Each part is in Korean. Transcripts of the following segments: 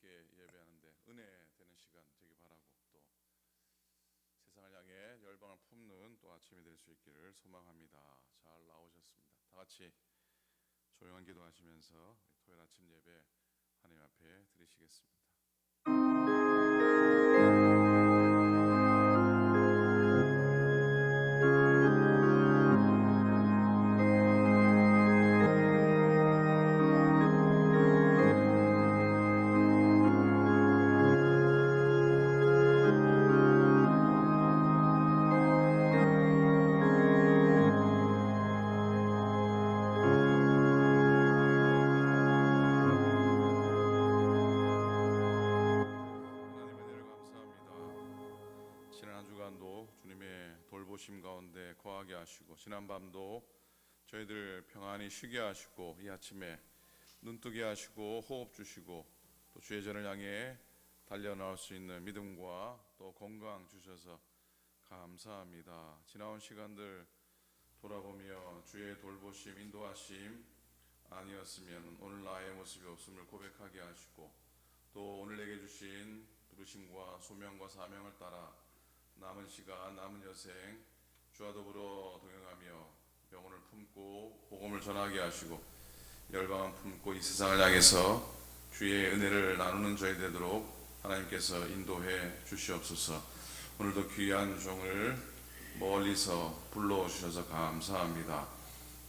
함께 예배하는데 은혜 되는 시간 되기 바라고, 또 세상을 향해 열방을 품는 또 아침이 될 수 있기를 소망합니다. 잘 나오셨습니다. 다 같이 조용한 기도하시면서 토요일 아침 예배 하나님 앞에 드리시겠습니다. 돌보심 가운데 거하게 하시고, 지난밤도 저희들 평안히 쉬게 하시고, 이 아침에 눈뜨게 하시고 호흡 주시고, 또 주의 전을 향해 달려나올 수 있는 믿음과 또 건강 주셔서 감사합니다. 지나온 시간들 돌아보며 주의 돌보심 인도하심 아니었으면 오늘 나의 모습이 없음을 고백하게 하시고, 또 오늘 내게 주신 부르심과 소명과 사명을 따라 남은 시간 남은 여생 주와 더불어 동행하며 영혼을 품고 복음을 전하게 하시고, 열방을 품고 이 세상을 향해서 주의 은혜를 나누는 저희 되도록 하나님께서 인도해 주시옵소서. 오늘도 귀한 종을 멀리서 불러주셔서 감사합니다.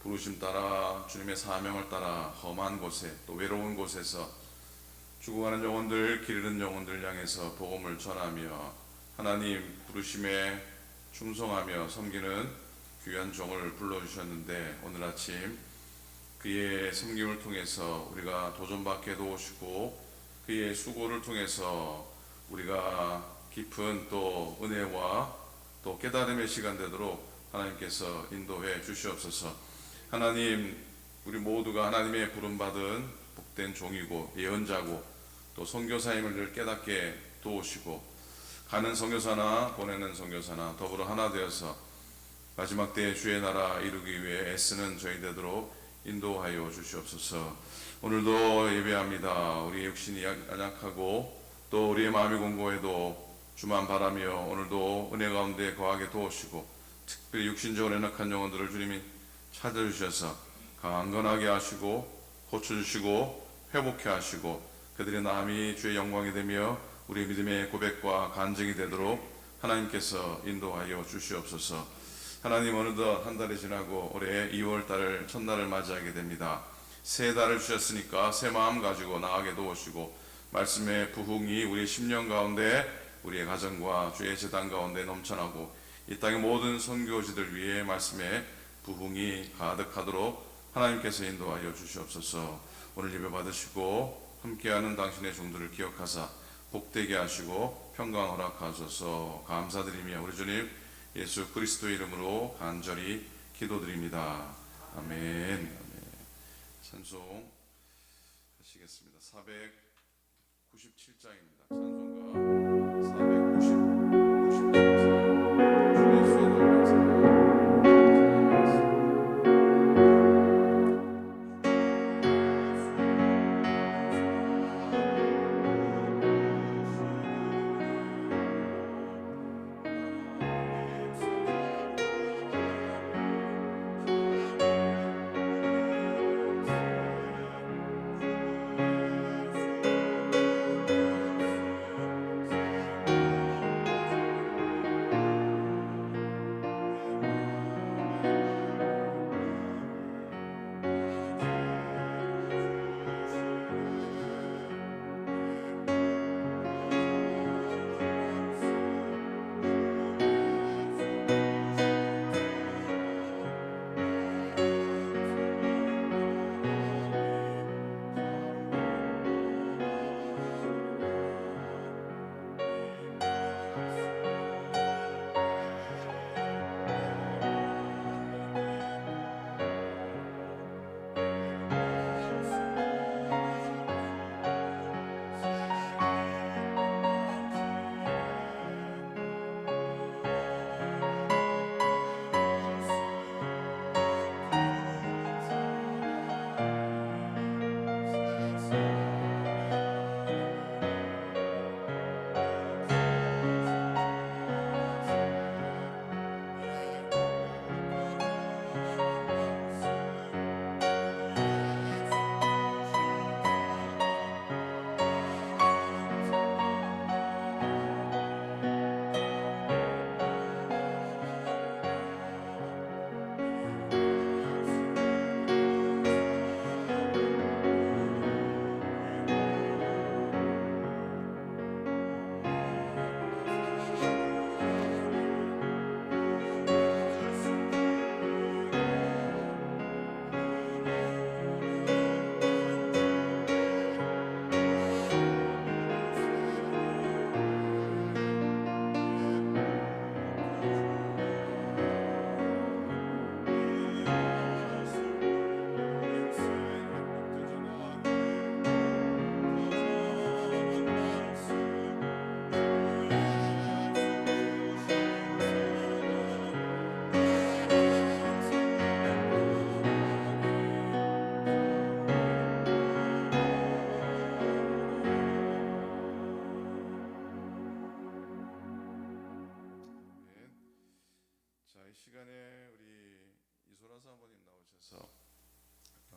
부르심 따라 주님의 사명을 따라 험한 곳에 또 외로운 곳에서 죽어가는 영혼들, 길 잃은 영혼들 향해서 복음을 전하며 하나님 부르심에 충성하며 섬기는 귀한 종을 불러주셨는데, 오늘 아침 그의 섬김을 통해서 우리가 도전받게 도우시고, 그의 수고를 통해서 우리가 깊은 또 은혜와 또 깨달음의 시간 되도록 하나님께서 인도해 주시옵소서. 하나님, 우리 모두가 하나님의 부름받은 복된 종이고 예언자고 또 선교사임을 늘 깨닫게 도우시고, 가는 선교사나 보내는 선교사나 더불어 하나 되어서 마지막 때에 주의 나라 이루기 위해 애쓰는 저희 되도록 인도하여 주시옵소서. 오늘도 예배합니다. 우리의 육신이 연약하고 또 우리의 마음이 공고해도 주만 바라며 오늘도 은혜 가운데 거하게 도우시고, 특별히 육신적으로 연약한 영혼들을 주님이 찾아주셔서 강건하게 하시고 고쳐주시고 회복해 하시고, 그들의 나음이 주의 영광이 되며 우리의 믿음의 고백과 간증이 되도록 하나님께서 인도하여 주시옵소서. 하나님, 어느덧 한 달이 지나고 올해 2월 달을 첫날을 맞이하게 됩니다. 새 달을 주셨으니까 새 마음 가지고 나아가게 도우시고, 말씀의 부흥이 우리의 심령 가운데 우리의 가정과 주의 재단 가운데 넘쳐나고, 이 땅의 모든 선교지들 위해 말씀의 부흥이 가득하도록 하나님께서 인도하여 주시옵소서. 오늘 예배 받으시고 함께하는 당신의 종들을 기억하사 복되게 하시고 평강 허락하소서. 감사드리며 우리 주님 예수 그리스도의 이름으로 간절히 기도드립니다. 아멘. 찬송 하시겠습니다. 497장입니다. 찬송가 497장.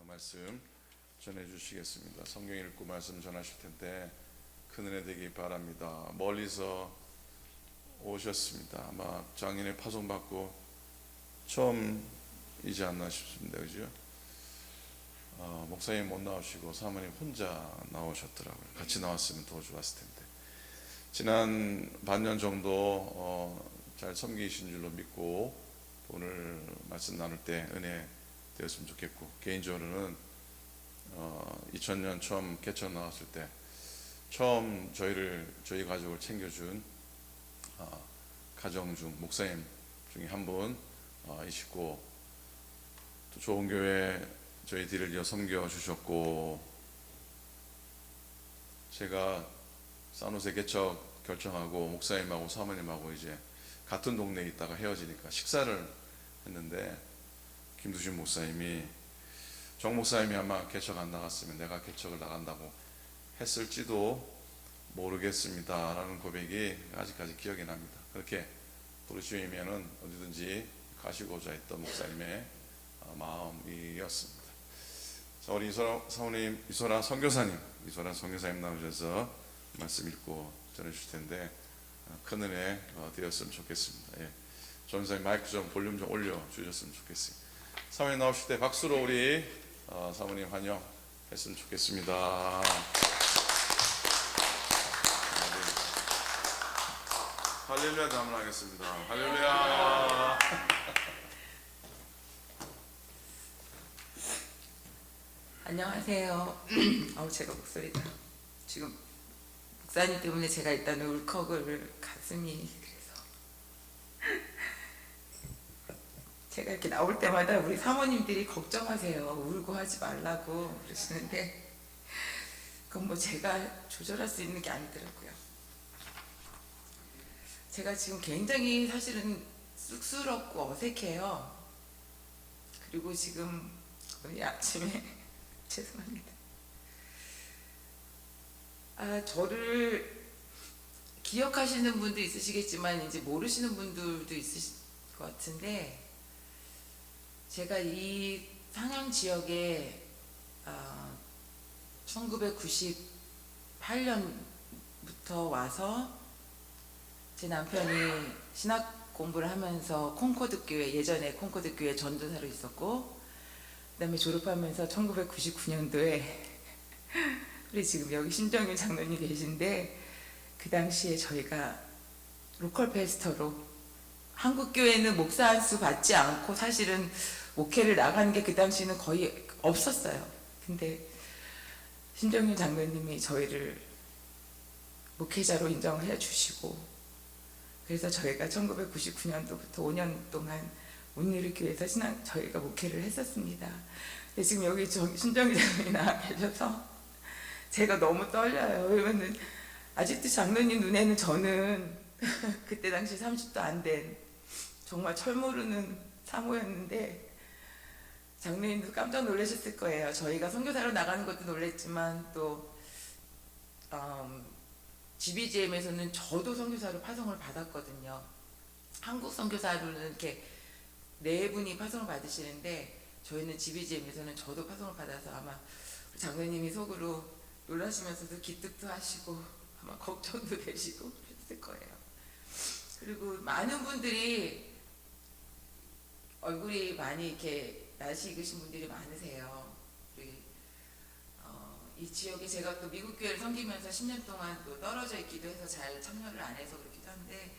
말씀 전해주시겠습니다. 성경 읽고 말씀 전하실 텐데 큰 은혜 되기 바랍니다. 멀리서 오셨습니다. 아마 장인의 파송받고 처음이지 않나 싶습니다. 그죠? 목사님 못 나오시고 사모님 혼자 나오셨더라고요. 같이 나왔으면 더 좋았을 텐데. 지난 반년 정도 잘 섬기신 줄로 믿고 오늘 말씀 나눌 때 은혜 되었으면 좋겠고, 개인적으로는 2000년 처음 개척 나왔을 때 처음 저희 가족을 챙겨준 가정 중 목사님 중에 한 분이시고, 또 좋은 교회 저희 뒤를 이어 섬겨주셨고, 제가 산호세 개척 결정하고 목사님하고 사모님하고 이제 같은 동네에 있다가 헤어지니까 식사를 했는데, 김두신 목사님이 정 목사님이 아마 개척 안 나갔으면 내가 개척을 나간다고 했을지도 모르겠습니다 라는 고백이 아직까지 기억이 납니다. 그렇게 부르시면은 어디든지 가시고자 했던 목사님의 마음이었습니다. 자, 우리 이소라 선교사님 나오셔서 말씀 읽고 전해주실 텐데 큰 은혜 되었으면 좋겠습니다. 예. 전사님 마이크 좀 볼륨 좀 올려주셨으면 좋겠습니다. 사모님 나오실 때 박수로 우리 사모님 환영했으면 좋겠습니다. 할렐루야 담을하겠습니다. 할렐루야. 안녕하세요. 제가 목소리가 지금 목사님 때문에 제가 일단 울컥을 가슴이 그래서 제가 이렇게 나올 때마다 우리 사모님들이 걱정하세요. 울고 하지 말라고 그러시는데 그건 뭐 제가 조절할 수 있는 게 아니더라고요. 제가 지금 굉장히 사실은 쑥스럽고 어색해요. 그리고 지금 오늘 아침에 죄송합니다. 저를 기억하시는 분도 있으시겠지만 이제 모르시는 분들도 있으실 것 같은데, 제가 이 상양 지역에 1998년부터 와서 제 남편이 신학 공부를 하면서 콩코드 교회, 예전에 콩코드 교회 전도사로 있었고, 그 다음에 졸업하면서 1999년도에 우리 지금 여기 신정윤 장로님 계신데, 그 당시에 저희가 로컬 패스터로, 한국 교회는 목사 한 수 받지 않고 사실은 목회를 나가는 게 그 당시에는 거의 없었어요. 근데 신정윤 장로님이 저희를 목회자로 인정해 주시고, 그래서 저희가 1999년도부터 5년 동안 온누리 교회에서 저희가 목회를 했었습니다. 근데 지금 여기 신정희 장로님이 나와 계셔서 제가 너무 떨려요. 왜냐면 아직도 장로님 눈에는 저는 그때 당시 30도 안 된 정말 철 모르는 사모였는데, 장로님도 깜짝 놀라셨을 거예요. 저희가 선교사로 나가는 것도 놀랬지만 또 GBGM에서는 저도 선교사로 파송을 받았거든요. 한국 선교사로는 이렇게 네 분이 파송을 받으시는데, 저희는 GBGM에서는 저도 파송을 받아서 아마 장로님이 속으로 놀라시면서도 기특도 하시고 아마 걱정도 되시고 그랬을 거예요. 그리고 많은 분들이 얼굴이 많이 이렇게 낯이 익으신 분들이 많으세요. 우리 이 지역에 제가 또 미국 교회를 섬기면서 10년 동안 또 떨어져 있기도 해서 잘 참여를 안 해서 그렇기도 한데,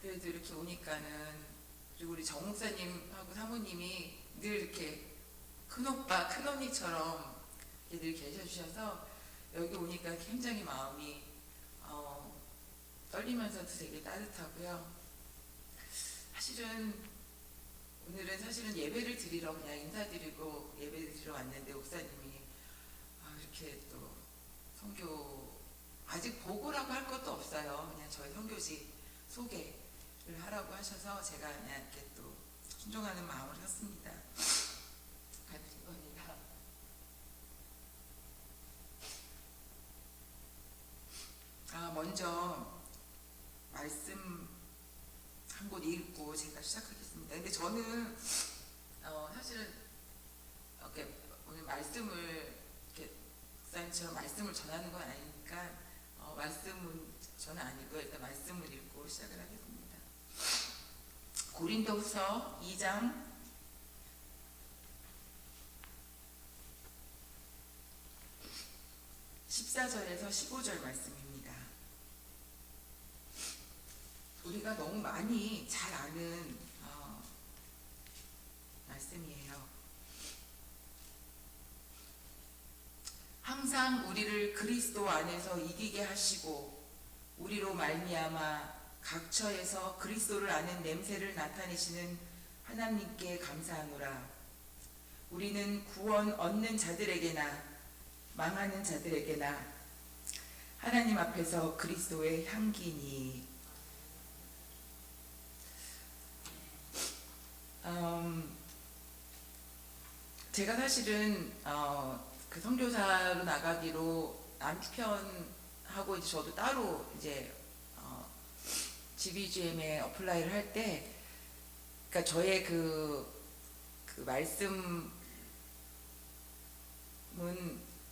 그래도 이렇게 오니까는, 그리고 우리 정 목사님하고 사모님이 늘 이렇게 큰오빠, 큰언니처럼 늘 계셔주셔서 여기 오니까 굉장히 마음이 떨리면서도 되게 따뜻하고요. 오늘은 사실은 예배를 드리러 그냥 인사드리고 예배를 드리러 왔는데, 목사님이 이렇게 또 선교 아직 보고라고 할 것도 없어요. 그냥 저희 선교지 소개를 하라고 하셔서 제가 그냥 이렇게 또 순종하는 마음을 샀습니다. 감사합니다. 먼저 말씀 한 곳 읽고 제가 시작하겠습니다. 근데 저는 사실은 이렇게 오늘 말씀을 이렇게 목사님처럼 말씀을 전하는 건 아니니까 말씀은 저는 아니고요. 일단 말씀을 읽고 시작을 하겠습니다. 고린도후서 2장 14절에서 15절 말씀입니다. 우리가 너무 많이 잘 아는 말씀이에요. 항상 우리를 그리스도 안에서 이기게 하시고 우리로 말미암아 각 처에서 그리스도를 아는 냄새를 나타내시는 하나님께 감사하노라. 우리는 구원 얻는 자들에게나 망하는 자들에게나 하나님 앞에서 그리스도의 향기니. 제가 사실은 그 선교사로 나가기로 남편하고 이제 저도 따로 이제 GBGM에 어플라이를 할 때, 그러니까 저의 그 말씀은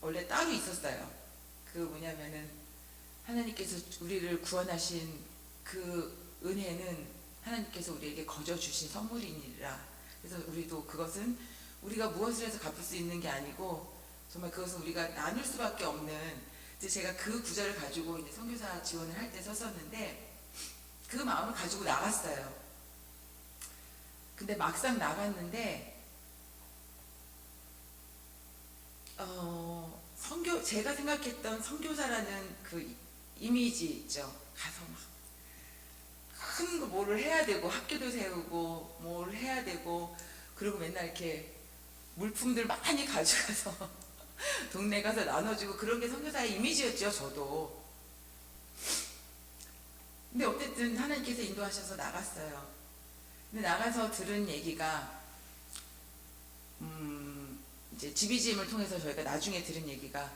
원래 따로 있었어요. 그 뭐냐면은 하나님께서 우리를 구원하신 그 은혜는 하나님께서 우리에게 거저 주신 선물이니라. 그래서 우리도 그것은 우리가 무엇을 해서 갚을 수 있는 게 아니고 정말 그것은 우리가 나눌 수밖에 없는, 이제 제가 그 구절을 가지고 이제 선교사 지원을 할 때 썼었는데 그 마음을 가지고 나갔어요. 근데 막상 나갔는데 제가 생각했던 선교사라는 그 이미지 있죠. 가서 막 큰 거 뭐를 해야 되고 학교도 세우고 뭘 해야 되고 그리고 맨날 이렇게 물품들 많이 가져가서 동네 가서 나눠주고 그런 게 선교사의 이미지였죠. 저도. 근데 어쨌든 하나님께서 인도하셔서 나갔어요. 근데 나가서 들은 얘기가 이제 GBGM을 통해서 저희가 나중에 들은 얘기가,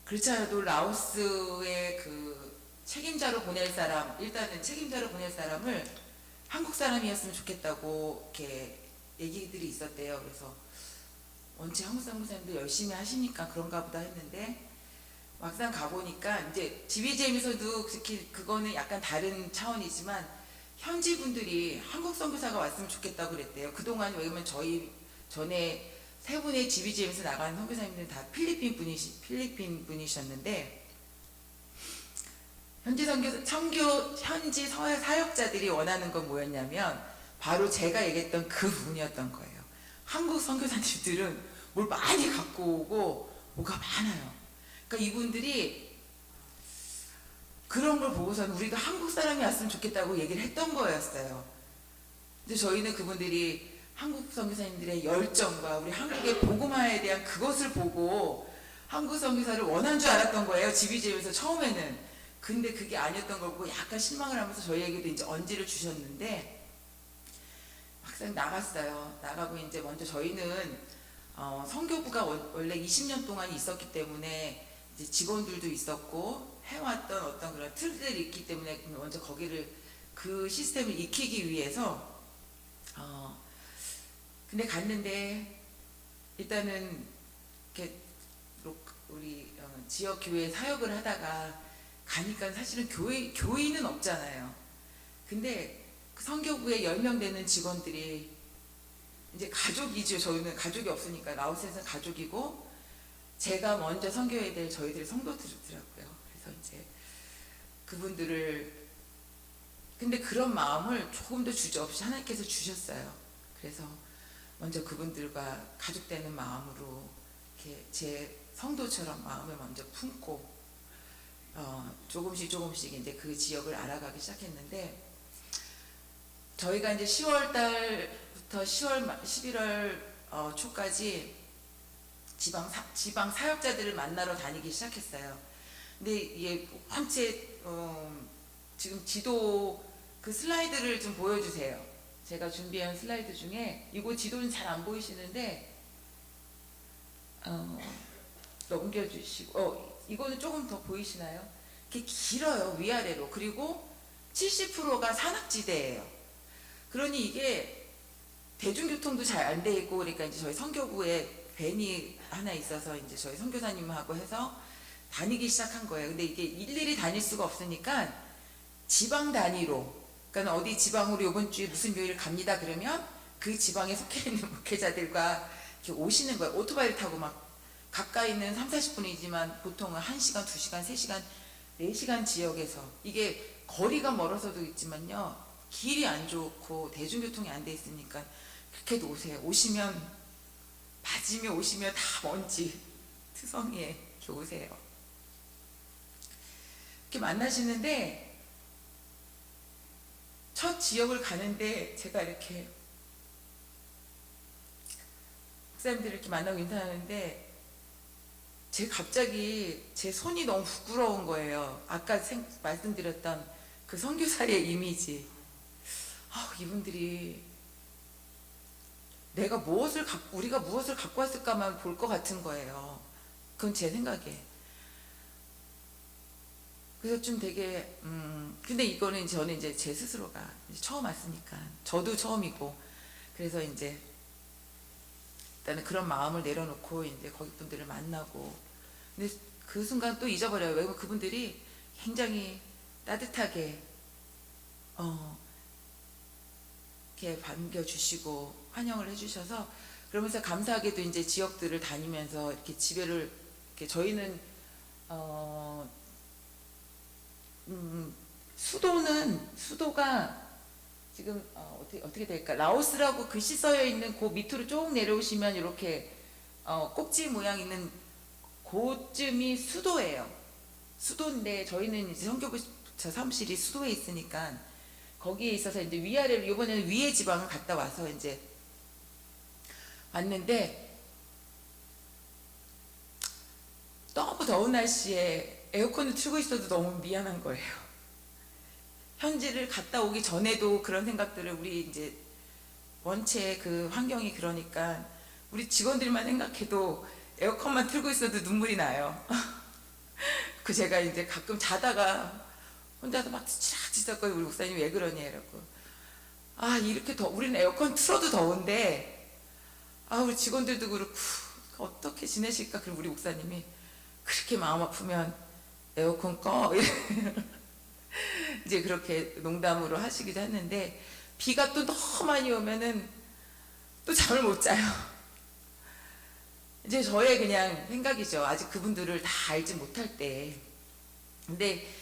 그렇지 않아도 라오스의 그 책임자로 보낼 사람, 일단은 책임자로 보낼 사람을 한국 사람이었으면 좋겠다고 이렇게 얘기들이 있었대요. 그래서 원체 한국 사람들 열심히 하시니까 그런가 보다 했는데 막상 가보니까 이제 GBGM에서도 특히 그거는 약간 다른 차원이지만 현지 분들이 한국 선교사가 왔으면 좋겠다고 그랬대요. 그동안 왜냐면 저희 전에 세 분의 GBGM에서 나가는 선교사님들은 다 필리핀 분이셨는데 현지 사역자들이 원하는 건 뭐였냐면 바로 제가 얘기했던 그 부분이었던 거예요. 한국 선교사님들은 뭘 많이 갖고 오고 뭐가 많아요. 그러니까 이분들이 그런 걸 보고서는 우리가 한국 사람이 왔으면 좋겠다고 얘기를 했던 거였어요. 근데 저희는 그분들이 한국 선교사님들의 열정과 우리 한국의 복음화에 대한 그것을 보고 한국 선교사를 원한 줄 알았던 거예요. GBGM에서 처음에는. 근데 그게 아니었던 걸 보고 약간 실망을 하면서 저희에게도 이제 언지를 주셨는데 막상 나갔어요. 나가고 이제 먼저 저희는 선교부가 원래 20년 동안 있었기 때문에 이제 직원들도 있었고 해왔던 어떤 그런 틀들이 있기 때문에 먼저 거기를 그 시스템을 익히기 위해서 근데 갔는데 일단은 이렇게 우리 지역 교회 사역을 하다가 가니까 사실은 교인은 없잖아요. 근데 그 선교부에 10명 되는 직원들이 이제 가족이죠. 저희는 가족이 없으니까 라오스에서는 가족이고 제가 먼저 선교에 대해 저희들이 성도들이더라고요. 그래서 이제 그분들을 근데 그런 마음을 조금 더 주저없이 하나님께서 주셨어요. 그래서 먼저 그분들과 가족되는 마음으로 이렇게 제 성도처럼 마음을 먼저 품고 조금씩 이제 그 지역을 알아가기 시작했는데 저희가 이제 10월 달부터 11월 초까지 지방 사역자들을 만나러 다니기 시작했어요. 근데 이게 한채 지금 지도 그 슬라이드를 좀 보여주세요. 제가 준비한 슬라이드 중에 이거 지도는 잘 안 보이시는데 넘겨주시고 이거는 조금 더 보이시나요? 이렇게 길어요. 위아래로. 그리고 70%가 산악지대예요. 그러니 이게 대중교통도 잘 안 돼 있고 그러니까 이제 저희 선교부에 밴이 하나 있어서 이제 저희 선교사님하고 해서 다니기 시작한 거예요. 근데 이게 일일이 다닐 수가 없으니까 지방 단위로, 그러니까 어디 지방으로 이번 주에 무슨 요일 갑니다 그러면 그 지방에 속해 있는 목회자들과 이렇게 오시는 거예요. 오토바이를 타고 막 가까이 있는 30-40분이지만 보통은 1시간, 2시간, 3시간, 4시간 지역에서, 이게 거리가 멀어서도 있지만요, 길이 안 좋고 대중교통이 안 돼 있으니까 그렇게도 오세요. 오시면 맞으며 오시면 다 먼지 투성이에 이렇게 오세요. 이렇게 만나시는데 첫 지역을 가는데 제가 이렇게 목사님들을 이렇게 만나고 인사하는데 제가 갑자기 제 손이 너무 부끄러운 거예요. 아까 말씀드렸던 그 선교사의 이미지. 이분들이 우리가 무엇을 갖고 왔을까만 볼 것 같은 거예요. 그건 제 생각에. 그래서 좀 되게 근데 이거는 저는 이제 제 스스로가 이제 처음 왔으니까, 저도 처음이고, 그래서 이제 일단은 그런 마음을 내려놓고 이제 거기 분들을 만나고, 근데 그 순간 또 잊어버려요. 왜냐면 그분들이 굉장히 따뜻하게 이렇게 반겨주시고 환영을 해주셔서, 그러면서 감사하게도 이제 지역들을 다니면서 이렇게 지배를, 이렇게 저희는 수도가 지금 어떻게 될까? 라오스라고 글씨 써여 있는 그 밑으로 쭉 내려오시면 이렇게 꼭지 모양 있는 그쯤이 수도예요. 수도인데 저희는 이제 선교부처 사무실이 수도에 있으니까 거기에 있어서 이제 위아래로, 이번에는 위에 지방을 갔다 와서 이제 왔는데, 너무 더운 날씨에 에어컨을 틀고 있어도 너무 미안한 거예요. 현지를 갔다 오기 전에도 그런 생각들을, 우리 이제 원체 그 환경이 그러니까 우리 직원들만 생각해도 에어컨만 틀고 있어도 눈물이 나요. 그 제가 이제 가끔 자다가 혼자서 막 치락치락거리고, 우리 목사님이 왜 그러니 이러고, 이렇게 우리는 에어컨 틀어도 더운데 우리 직원들도 그렇고 어떻게 지내실까. 그럼 우리 목사님이 그렇게 마음 아프면 에어컨 꺼 이제 그렇게 농담으로 하시기도 했는데, 비가 또 너무 많이 오면은 또 잠을 못 자요. 이제 저의 그냥 생각이죠. 아직 그분들을 다 알지 못할 때. 근데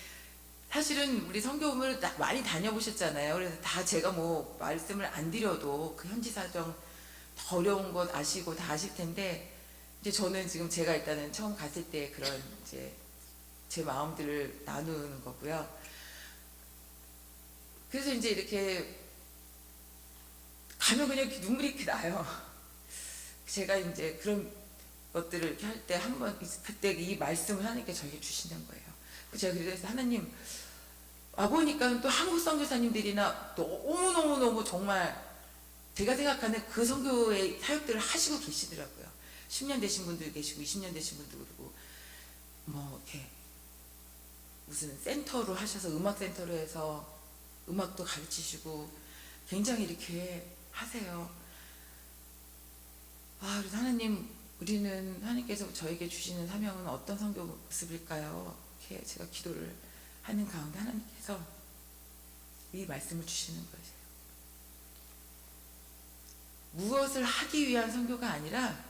사실은 우리 선교음을 많이 다녀보셨잖아요. 그래서 다 제가 뭐 말씀을 안 드려도 그 현지 사정 더 어려운 것 아시고 다 아실 텐데, 이제 저는 지금 제가 일단은 처음 갔을 때 그런 이제 제 마음들을 나누는 거고요. 그래서 이제 이렇게 가면 그냥 눈물이 이렇게 나요. 제가 이제 그런 것들을 이렇게 할 때 한번 그때 이 말씀을 하나님께 저에게 주시는 거예요. 제가 그래서 하나님, 와보니까 또 한국 선교사님들이나 너무너무 정말 제가 생각하는 그 선교의 사역들을 하시고 계시더라고요. 10년 되신 분도 계시고 20년 되신 분도 그러고, 뭐 이렇게 무슨 센터로 하셔서 음악센터로 해서 음악도 가르치시고 굉장히 이렇게 하세요. 그래서 하나님, 우리는 하나님께서 저에게 주시는 사명은 어떤 선교 모습일까요? 이렇게 제가 기도를 하는 가운데 하나님께서 이 말씀을 주시는 거예요. 무엇을 하기 위한 선교가 아니라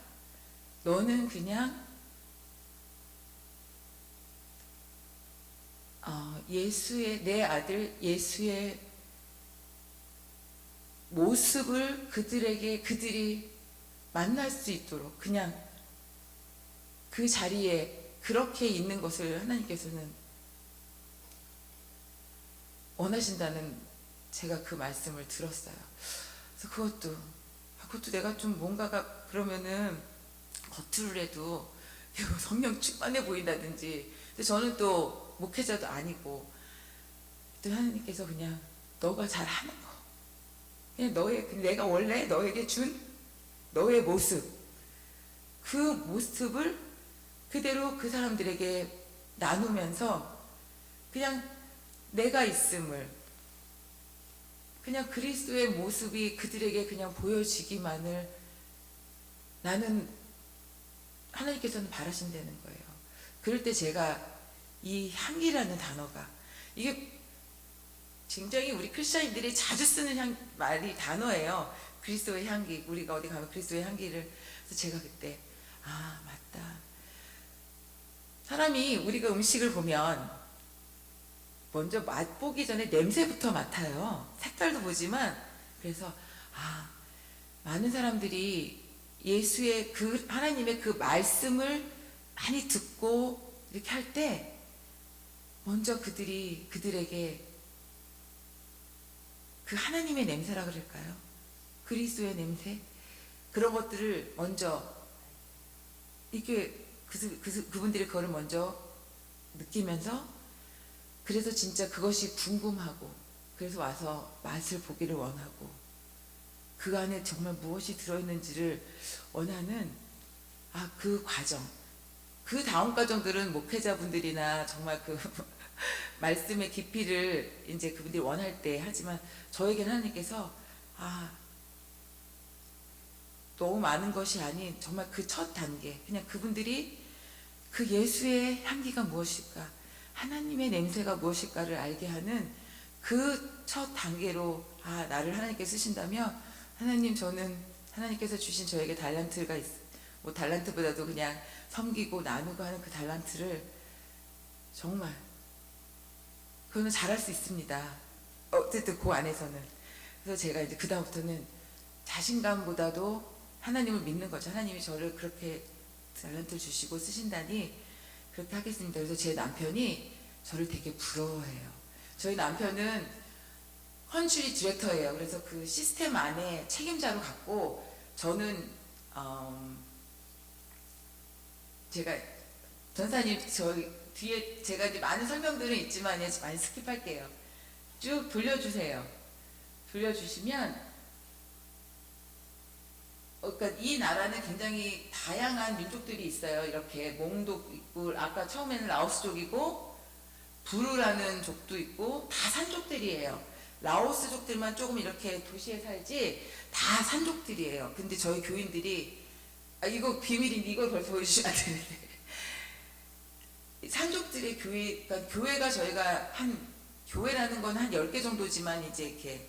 너는 그냥 내 아들 예수의 모습을 그들이 만날 수 있도록 그냥 그 자리에 그렇게 있는 것을 하나님께서는 원하신다는, 제가 그 말씀을 들었어요. 그래서 그것도 내가 좀 뭔가가 그러면은 겉으로라도 성령 충만해 보인다든지, 근데 저는 또 목회자도 아니고, 또 하나님께서 그냥 너가 잘하는 거, 그냥 내가 원래 너에게 준 너의 모습, 그 모습을 그대로 그 사람들에게 나누면서 그냥 내가 있음을, 그냥 그리스도의 모습이 그들에게 그냥 보여지기만을 나는 하나님께서는 바라신다는 거예요. 그럴 때 제가 이 향기라는 단어가, 이게 굉장히 우리 크리스천인들이 자주 쓰는 말이 단어예요. 그리스도의 향기. 우리가 어디 가면 그리스도의 향기를. 그래서 제가 그때 아 맞다. 사람이 우리가 음식을 보면 먼저 맛보기 전에 냄새부터 맡아요. 색깔도 보지만. 그래서 아 많은 사람들이 예수의 그 하나님의 그 말씀을 많이 듣고 이렇게 할 때 먼저 그들에게 그 하나님의 냄새라 그럴까요? 그리스도의 냄새? 그런 것들을 먼저 이렇게 그분들이 그거를 먼저 느끼면서, 그래서 진짜 그것이 궁금하고, 그래서 와서 맛을 보기를 원하고, 그 안에 정말 무엇이 들어있는지를 원하는 그 과정. 그 다음 과정들은 목회자분들이나 정말 그 말씀의 깊이를 이제 그분들이 원할 때 하지만, 저에게는 하나님께서 너무 많은 것이 아닌 정말 그 첫 단계, 그냥 그분들이 그 예수의 향기가 무엇일까, 하나님의 냄새가 무엇일까를 알게 하는 그 첫 단계로 나를 하나님께 쓰신다면, 하나님 저는 하나님께서 주신 저에게 달란트가 뭐 달란트보다도 그냥 섬기고 나누고 하는 그 달란트를 정말 그거는 잘할 수 있습니다. 어쨌든 그 안에서는. 그래서 제가 이제 그 다음부터는 자신감보다도 하나님을 믿는 거죠. 하나님이 저를 그렇게 달란트를 주시고 쓰신다니 그렇게 하겠습니다. 그래서 제 남편이 저를 되게 부러워해요. 저희 남편은 컨트리 디렉터예요. 그래서 그 시스템 안에 책임자로 갔고, 저는 제가 전사님 저희 뒤에 제가 이제 많은 설명들은 있지만 많이 스킵할게요. 쭉 돌려주세요. 돌려주시면 그러니까 이 나라는 굉장히 다양한 민족들이 있어요. 이렇게 몽도 있고, 아까 처음에는 라오스족이고 부르라는 족도 있고, 다 산족들이에요. 라오스족들만 조금 이렇게 도시에 살지 다 산족들이에요. 근데 저희 교인들이 이거 비밀인데 이걸 벌써 보여주시면 안 되는데, 산족들의 교회, 그러니까 교회가 저희가 교회라는 건 한 10개 정도지만, 이제 이렇게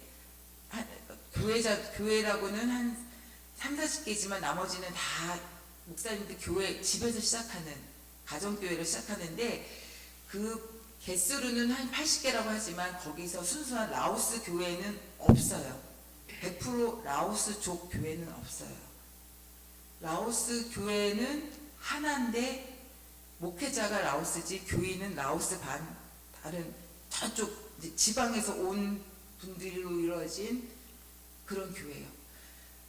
교회라고는 한 3, 40개지만 나머지는 다 목사님들 교회, 집에서 시작하는 가정교회를 시작하는데, 그 개수로는 한 80개라고 하지만 거기서 순수한 라오스 교회는 없어요. 100% 라오스족 교회는 없어요. 라오스 교회는 하나인데 목회자가 라오스지 교인은 라오스 반, 다른 저쪽 지방에서 온 분들로 이루어진 그런 교회예요.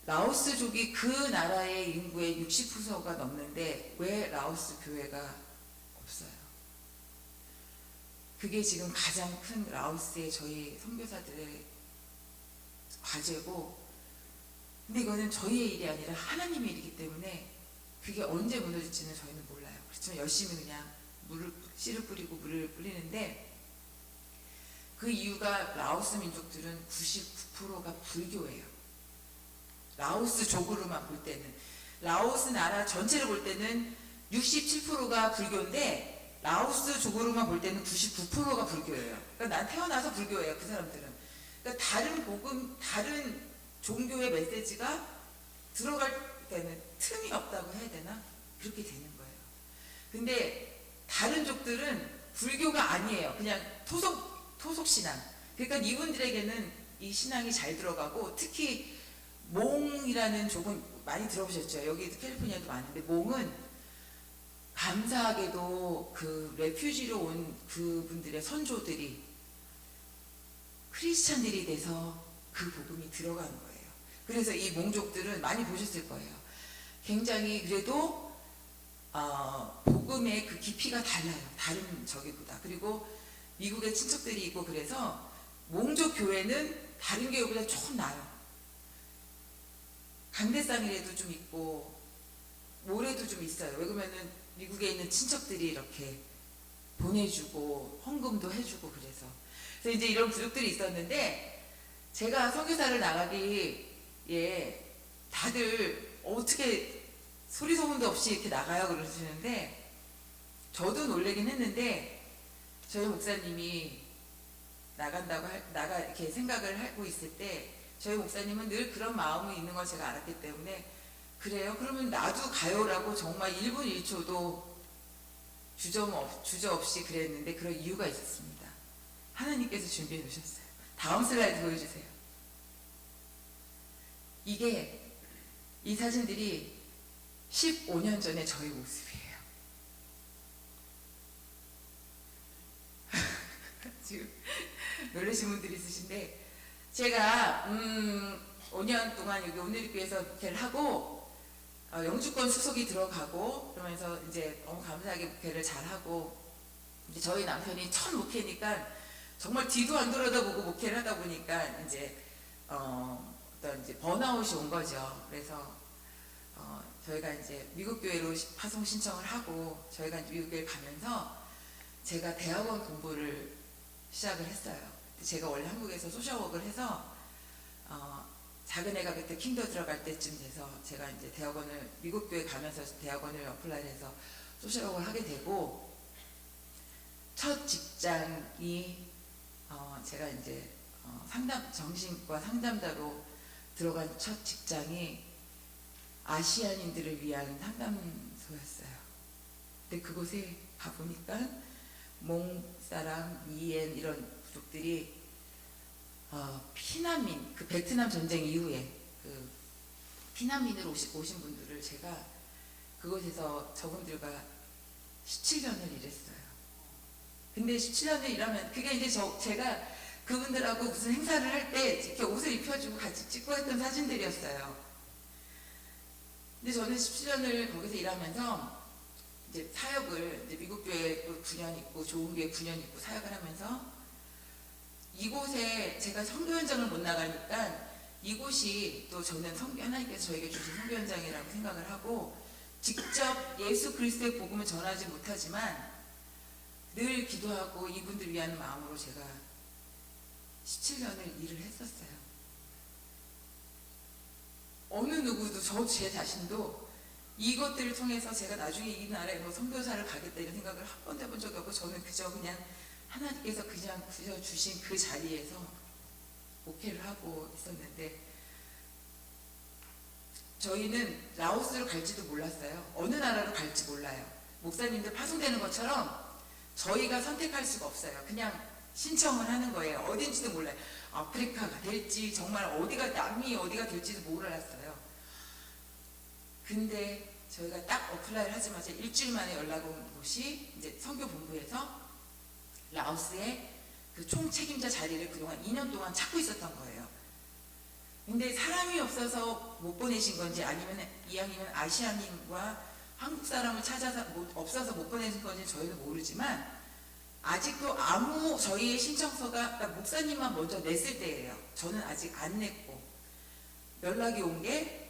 라오스족이 그 나라의 인구의 60%가 넘는데 왜 라오스 교회가 없어요? 그게 지금 가장 큰 라오스의 저희 선교사들의 과제고, 근데 이거는 저희의 일이 아니라 하나님의 일이기 때문에 그게 언제 무너질지는 저희는 몰라요. 그렇지만 열심히 그냥 씨를 뿌리고 물을 뿌리는데, 그 이유가 라오스 민족들은 99%가 불교예요. 라오스족으로만 볼 때는, 라오스 나라 전체를 볼 때는 67%가 불교인데 라오스족으로만 볼 때는 99%가 불교예요. 그러니까 난 태어나서 불교예요, 그 사람들은. 그러니까 다른 복음, 다른 종교의 메시지가 들어갈 때는 틈이 없다고 해야 되나? 그렇게 되는 거예요. 근데 다른 족들은 불교가 아니에요. 그냥 토속신앙. 그러니까 이분들에게는 이 신앙이 잘 들어가고, 특히 몽이라는 족은 많이 들어보셨죠? 여기 캘리포니아도 많은데, 몽은 감사하게도 그 레퓨지로 온 그분들의 선조들이 크리스찬들이 돼서 그 복음이 들어가는 거예요. 그래서 이 몽족들은 많이 보셨을 거예요. 굉장히 그래도 복음의 그 깊이가 달라요. 다른 저기보다. 그리고 미국에 친척들이 있고, 그래서 몽족 교회는 다른 교회보다 조금 나아요. 강대상이라도 좀 있고 모래도 좀 있어요. 왜 그러면은 미국에 있는 친척들이 이렇게 보내주고 헌금도 해주고, 그래서 이제 이런 부족들이 있었는데, 제가 선교사를 나가기에 다들 어떻게 소리 소문도 없이 이렇게 나가요 그러시는데 저도 놀라긴 했는데 저희 목사님이 나가 이렇게 생각을 하고 있을 때 저희 목사님은 늘 그런 마음이 있는 걸 제가 알았기 때문에 그래요? 그러면 나도 가요라고 정말 1분 1초도 주저 없이 그랬는데 그런 이유가 있었습니다. 하나님께서 준비해 놓으셨어요. 다음 슬라이드 보여주세요. 이 사진들이 15년 전에 저희 모습이에요. 지금 놀라신 분들이 있으신데 제가 5년 동안 여기 오늘교회에서 목회를 하고 영주권 수속이 들어가고 그러면서 이제 너무 감사하게 목회를 잘하고 이제 저희 남편이 첫 목회니까 정말 뒤도 안 돌아다보고 목회를 하다 보니까 이제 어떤 이제 번아웃이 온 거죠. 그래서 저희가 이제 미국 교회로 파송 신청을 하고 저희가 이제 미국 교회 가면서 제가 대학원 공부를 시작을 했어요. 제가 원래 한국에서 소셜워크를 해서 작은 애가 그때 킹도 들어갈 때쯤 돼서 제가 이제 대학원을 미국 교회 가면서 대학원을 어플라이해서 소셜워크를 하게 되고 첫 직장이 제가 이제 정신과 상담자로 들어간 첫 직장이 아시안인들을 위한 상담소였어요. 근데 그곳에 가보니까 몽 사람, 미엔 이런 부족들이 피난민, 그 베트남 전쟁 이후에 그 피난민으로 오신 분들을 제가 그곳에서 저분들과 17년을 일했어요. 근데 17년을 일하면 그게 이제 제가 그분들하고 무슨 행사를 할 때 이렇게 옷을 입혀주고 같이 찍고 했던 사진들이었어요. 근데 저는 17년을 거기서 일하면서 이제 사역을 이제 미국 교회 9년 있고 좋은 교회 9년 있고 사역을 하면서 이곳에 제가 선교 현장을 못 나가니까 이곳이 또 저는 하나님께서 저에게 주신 선교 현장이라고 생각을 하고 직접 예수 그리스도의 복음을 전하지 못하지만 늘 기도하고 이분들 위한 마음으로 제가 17년을 일을 했었어요. 어느 누구도 제 자신도 이것들을 통해서 제가 나중에 이 나라에 뭐 선교사를 가겠다 이런 생각을 한 번도 해본 적이 없고 저는 그냥 하나님께서 그냥 주신 그 자리에서 목회를 하고 있었는데 저희는 라오스로 갈지도 몰랐어요. 어느 나라로 갈지 몰라요. 목사님들 파송되는 것처럼 저희가 선택할 수가 없어요. 그냥 신청을 하는 거예요. 어딘지도 몰라요. 아프리카가 될지 정말 남미 어디가 될지도 몰랐어요. 근데 저희가 딱 어플라이를 하자마자 일주일 만에 연락 온 곳이 이제 선교본부에서 라오스의 그 총책임자 자리를 그동안 2년 동안 찾고 있었던 거예요. 근데 사람이 없어서 못 보내신 건지 아니면 이왕이면 아시아인과 한국 사람을 찾아서 없어서 못 보내신 건지 저희는 모르지만 아직도 저희의 신청서가 그러니까 목사님만 먼저 냈을 때예요. 저는 아직 안 냈고 연락이 온 게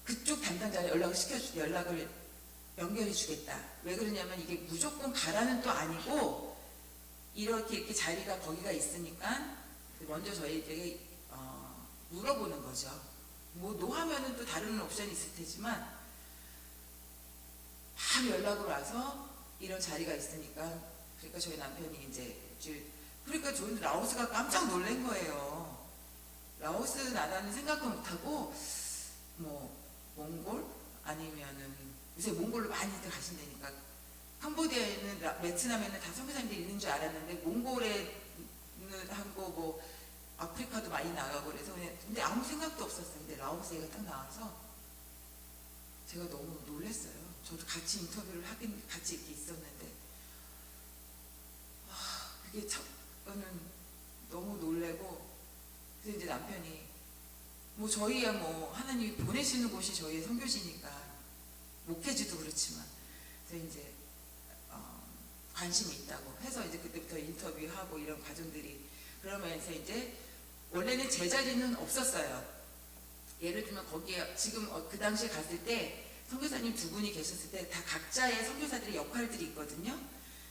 그쪽 담당자가 연락을 연결해 주겠다. 왜 그러냐면 이게 무조건 가라는 또 아니고 이렇게 자리가 거기가 있으니까 먼저 저희에게 물어보는 거죠. 뭐 노하면은 또 다른 옵션이 있을 테지만 바로 연락을 와서 이런 자리가 있으니까 그러니까 저희 남편이 이제 그러니까 저희는 라오스가 깜짝 놀란 거예요. 라오스 나라는 생각도 못하고 뭐 몽골 아니면은 요새 몽골로 많이들 가신다니까 캄보디아에는 베트남에는 다 선교사님들이 있는 줄 알았는데 몽골에는 하고 뭐 아프리카도 많이 나가고 그래서 근데 아무 생각도 없었어요. 근데 라오스 얘가 딱 나와서 제가 너무 놀랐어요. 저도 같이 인터뷰를 같이 이렇게 있었는데 그게 저는 너무 놀래고 그래서 이제 남편이 뭐 저희야 뭐 하나님이 보내시는 곳이 저희의 선교지니까 목회지도 그렇지만 그래서 이제 관심이 있다고 해서 이제 그때부터 인터뷰하고 이런 과정들이 그러면서 이제 원래는 제 자리는 없었어요. 예를 들면 거기에 지금 그 당시에 갔을 때 선교사님 두 분이 계셨을 때 다 각자의 선교사들의 역할들이 있거든요.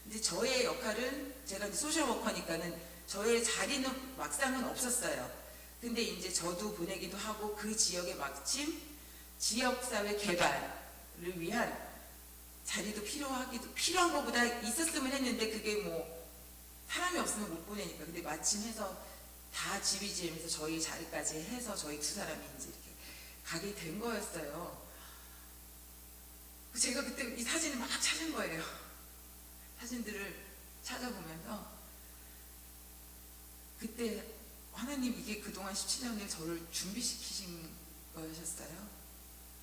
근데 저의 역할은 제가 이제 소셜워커니까는 저의 자리는 막상은 없었어요. 근데 이제 저도 보내기도 하고 그 지역에 마침 지역사회 개발 위한 자리도 필요한 것보다 있었으면 했는데 그게 뭐 사람이 없으면 못 보내니까. 근데 마침 해서 다 GBGM에서 저희 자리까지 해서 저희 두 사람이 이제 이렇게 가게 된 거였어요. 제가 그때 이 사진을 막 찾은 거예요. 사진들을 찾아보면서 그때 하나님 이게 그동안 17년을 저를 준비시키신 거였어요.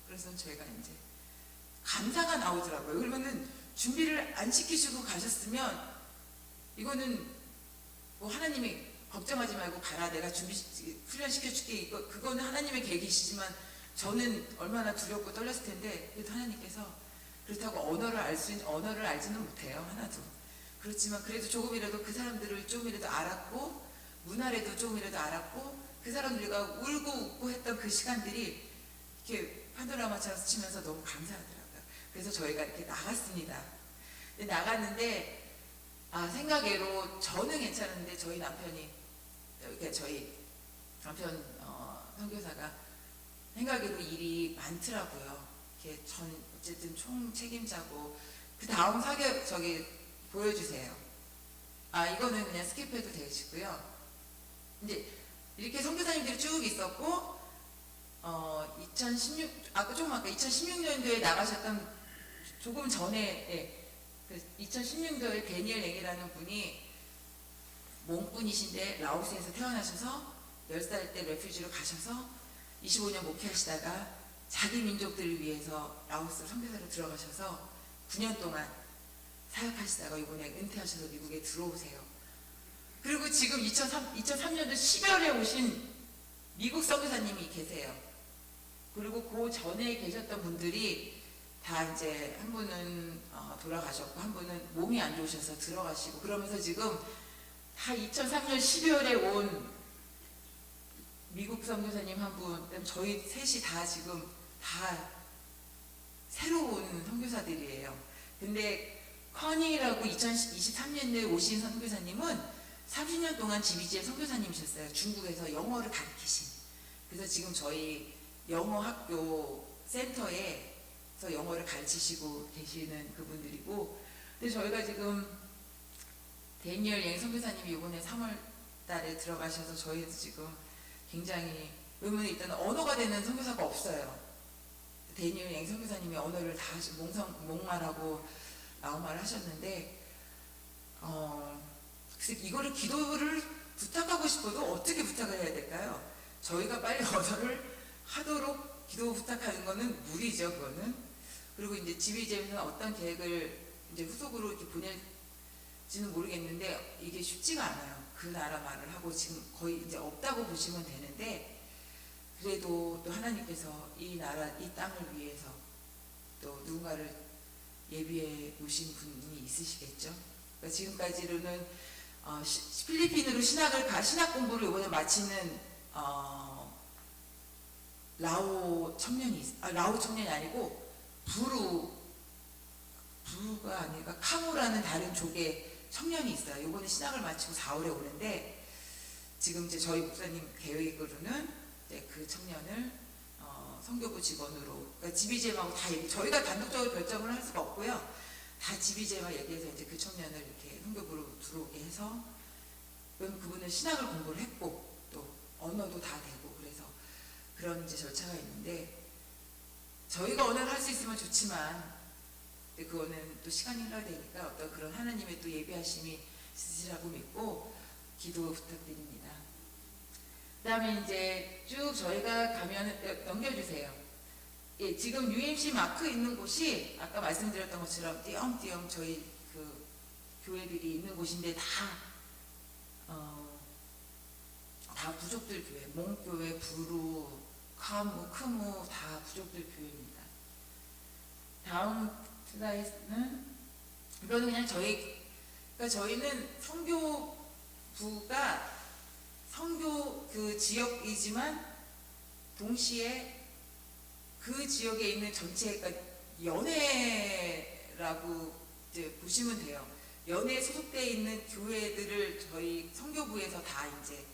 그래서 저희가 이제 감사가 나오더라고요. 그러면은 준비를 안 시키시고 가셨으면 이거는 뭐 하나님이 걱정하지 말고 가라, 내가 훈련시켜줄게, 그거는 하나님의 계획이시지만 저는 얼마나 두렵고 떨렸을 텐데, 그래도 하나님께서 그렇다고 언어를 알지는 못해요, 하나도. 그렇지만 그래도 조금이라도 그 사람들을 조금이라도 알았고, 문화라도 조금이라도 알았고, 그 사람들과 울고 웃고 했던 그 시간들이 이렇게 판도라마처럼 스치면서 너무 감사하더라고요. 그래서 저희가 이렇게 나갔습니다. 나갔는데 생각외로 저는 괜찮은데 저희 남편이, 그러니까 저희 남편 선교사가 생각외로 일이 많더라고요. 이렇게 어쨌든 총 책임자고. 그 다음 저기 보여주세요. 이거는 그냥 스킵해도 되시고요. 이제 이렇게 선교사님들이 쭉 있었고 2016년도에 나가셨던 조금 전에 2016년도에 데니엘 앵이라는 분이 몽분이신데 라오스에서 태어나셔서 10살 때 레퓨지로 가셔서 25년 목회하시다가 자기 민족들을 위해서 라오스 선교사로 들어가셔서 9년 동안 사역하시다가 이번에 은퇴하셔서 미국에 들어오세요. 그리고 지금 2003년도 12월에 오신 미국 선교사님이 계세요. 그리고 그 전에 계셨던 분들이 다 이제 한 분은 돌아가셨고 한 분은 몸이 안 좋으셔서 들어가시고, 그러면서 지금 다 2003년 12월에 온 미국 선교사님 한 분, 그다음에 저희 셋이 다 지금 다 새로운 선교사들이에요. 근데 커니라고 2023년도에 오신 선교사님은 30년 동안 GBG의 선교사님이셨어요. 중국에서 영어를 가르치신. 그래서 지금 저희 영어 학교 센터에서 영어를 가르치시고 계시는 그분들이고, 근데 저희가 지금 데니엘 앵 선교사님이 이번에 3월 달에 들어가셔서 저희도 지금 굉장히, 왜냐면 일단 언어가 되는 선교사가 없어요. 데니엘 앵 선교사님이 언어를 다 목말하고 라오마를 하셨는데, 그래서 이거를 기도를 부탁하고 싶어도 어떻게 부탁을 해야 될까요? 저희가 빨리 언어를 하도록 기도 부탁하는 거는 무리죠, 그거는. 그리고 이제 GBGM에서는 어떤 계획을 이제 후속으로 이렇게 보낼지는 모르겠는데 이게 쉽지가 않아요. 그 나라 말을 하고 지금 거의 이제 없다고 보시면 되는데, 그래도 또 하나님께서 이 나라, 이 땅을 위해서 또 누군가를 예비해 놓으신 분이 있으시겠죠. 그러니까 지금까지로는 필리핀으로 신학 공부를 이번에 마치는 라오 청년이 아니고 부루가 아니라 카무라는 다른 족의 청년이 있어요. 이번에 신학을 마치고 4월에 오는데, 지금 이제 저희 목사님 계획으로는 이제 그 청년을 선교부 직원으로, 그러니까 GBGM하고 다 저희가 단독적으로 결정을 할 수가 없고요. 다 GBGM과 얘기해서 이제 그 청년을 이렇게 선교부로 들어오게 해서, 그럼 그분은 신학을 공부를 했고 또 언어도 다 되고, 그래서 그런 이제 절차가 있는데, 저희가 언어를 할 수 있으면 좋지만 그거는 또 시간이 흘러야 되니까 어떤 그런 하나님의 또 예비하심이 있으시라고 믿고 기도 부탁드립니다. 그 다음에 이제 쭉 저희가 가면 넘겨주세요. 예, 지금 UMC 마크 있는 곳이 아까 말씀드렸던 것처럼 띄엄띄엄 저희 그 교회들이 있는 곳인데 다 부족들 교회, 몽교회, 부루, 카무, 크무 다 부족들 교회입니다. 다음 슬라이드는 이거는 그냥 그러니까 저희는 선교부가 선교 그 지역이지만 동시에 그 지역에 있는 전체, 그러니까 연회라고 이제 보시면 돼요. 연회에 소속되어 있는 교회들을 저희 선교부에서 다 이제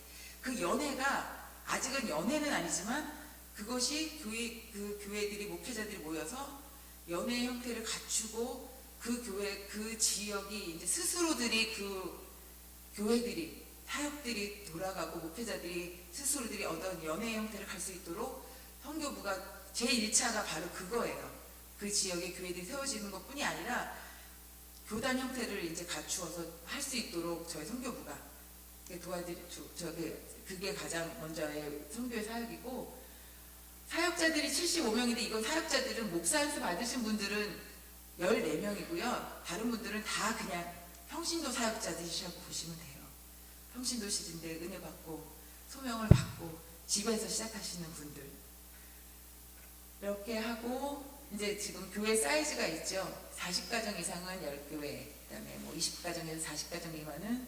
그 연회가 아직은 연회는 아니지만 그것이 그 교회들이 목회자들이 모여서 연애 형태를 갖추고 그 교회, 그 지역이 이제 스스로들이 그 교회들이 사역들이 돌아가고 목회자들이 스스로들이 어떤 연애 형태를 갈 수 있도록 선교부가 제1차가 바로 그거예요. 그 지역의 교회들이 세워지는 것뿐이 아니라 교단 형태를 이제 갖추어서 할 수 있도록 저희 선교부가 그게 가장 먼저의 선교의 사역이고, 사역자들이 75명인데 이건 사역자들은 목사 안수 받으신 분들은 14명이고요. 다른 분들은 다 그냥 평신도 사역자들이라고 보시면 돼요. 평신도실인데 은혜 받고 소명을 받고 집에서 시작하시는 분들 이렇게 하고, 이제 지금 교회 사이즈가 있죠. 40가정 이상은 10교회, 그다음에 뭐 20가정에서 40가정 미만은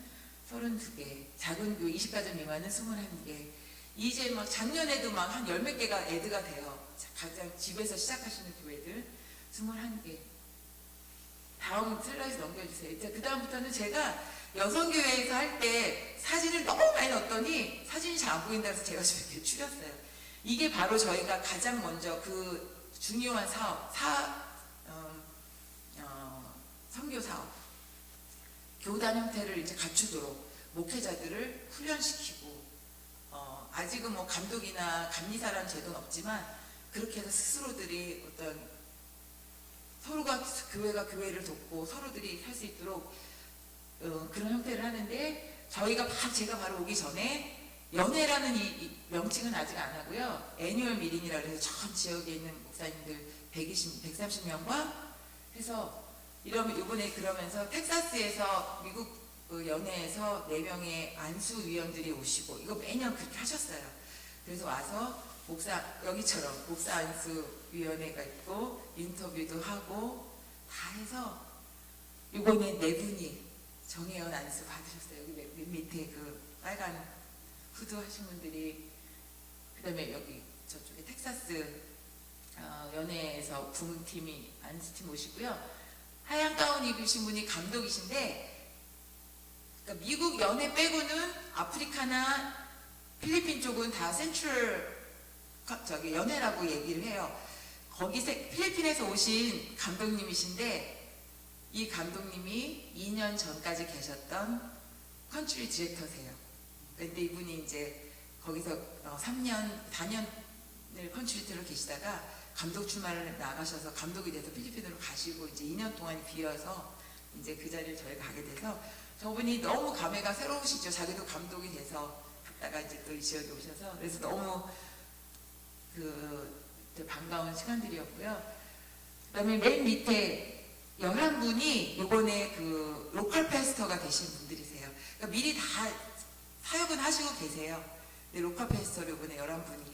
32개, 작은 교회 20가정 미만은 21개. 이제 막 작년에도 막 한 10몇 개가 애드가 돼요. 가장 집에서 시작하시는 교회들 21개. 다음 슬라이드 넘겨주세요. 이제 그 다음부터는 제가 여성교회에서 할 때 사진을 너무 많이 넣었더니 사진이 잘 안 보인다 해서 제가 좀 이렇게 추렸어요. 이게 바로 저희가 가장 먼저 그 중요한 사업, 선교 사업, 교단 형태를 이제 갖추도록 목회자들을 훈련시키고, 아직은 뭐 감독이나 감리사라는 제도는 없지만 그렇게 해서 스스로들이 어떤 서로가 교회가 교회를 돕고 서로들이 할 수 있도록 그런 형태를 하는데, 제가 바로 오기 전에 연회라는 이 명칭은 아직 안 하고요. 애뉴얼 미팅이라고 해서 전 지역에 있는 목사님들 130명과 해서 이번에 그러면서 텍사스에서 미국 연회에서 4명의 안수위원들이 오시고, 이거 매년 그렇게 하셨어요. 그래서 와서 여기처럼 목사 안수위원회가 있고 인터뷰도 하고 다 해서 이번에 4분이 정혜연 안수 받으셨어요. 여기 맨 밑에 그 빨간 후드 하신 분들이, 그 다음에 여기 저쪽에 텍사스 연회에서 부문팀이 안수팀 오시고요. 하얀 가운 입으신 분이 감독이신데, 그러니까 미국 연회 빼고는 아프리카나 필리핀 쪽은 다 센트럴 연회라고 얘기를 해요. 필리핀에서 오신 감독님이신데, 이 감독님이 2년 전까지 계셨던 컨트리 디렉터세요. 근데 이분이 이제 거기서 4년을 컨트리터로 계시다가 감독 출마를 나가셔서 감독이 돼서 필리핀으로 가시고 이제 2년 동안이 비어서 이제 그 자리를 저희가 가게 돼서, 저분이 너무 감회가 새로우시죠. 자기도 감독이 돼서 갔다가 이제 또 이 지역에 오셔서, 그래서 너무 반가운 시간들이었고요. 그다음에 맨 밑에 11분이 이번에 그 로컬 패스터가 되신 분들이세요. 그러니까 미리 다 사역은 하시고 계세요. 근데 로컬 패스터로 이번에 11분이.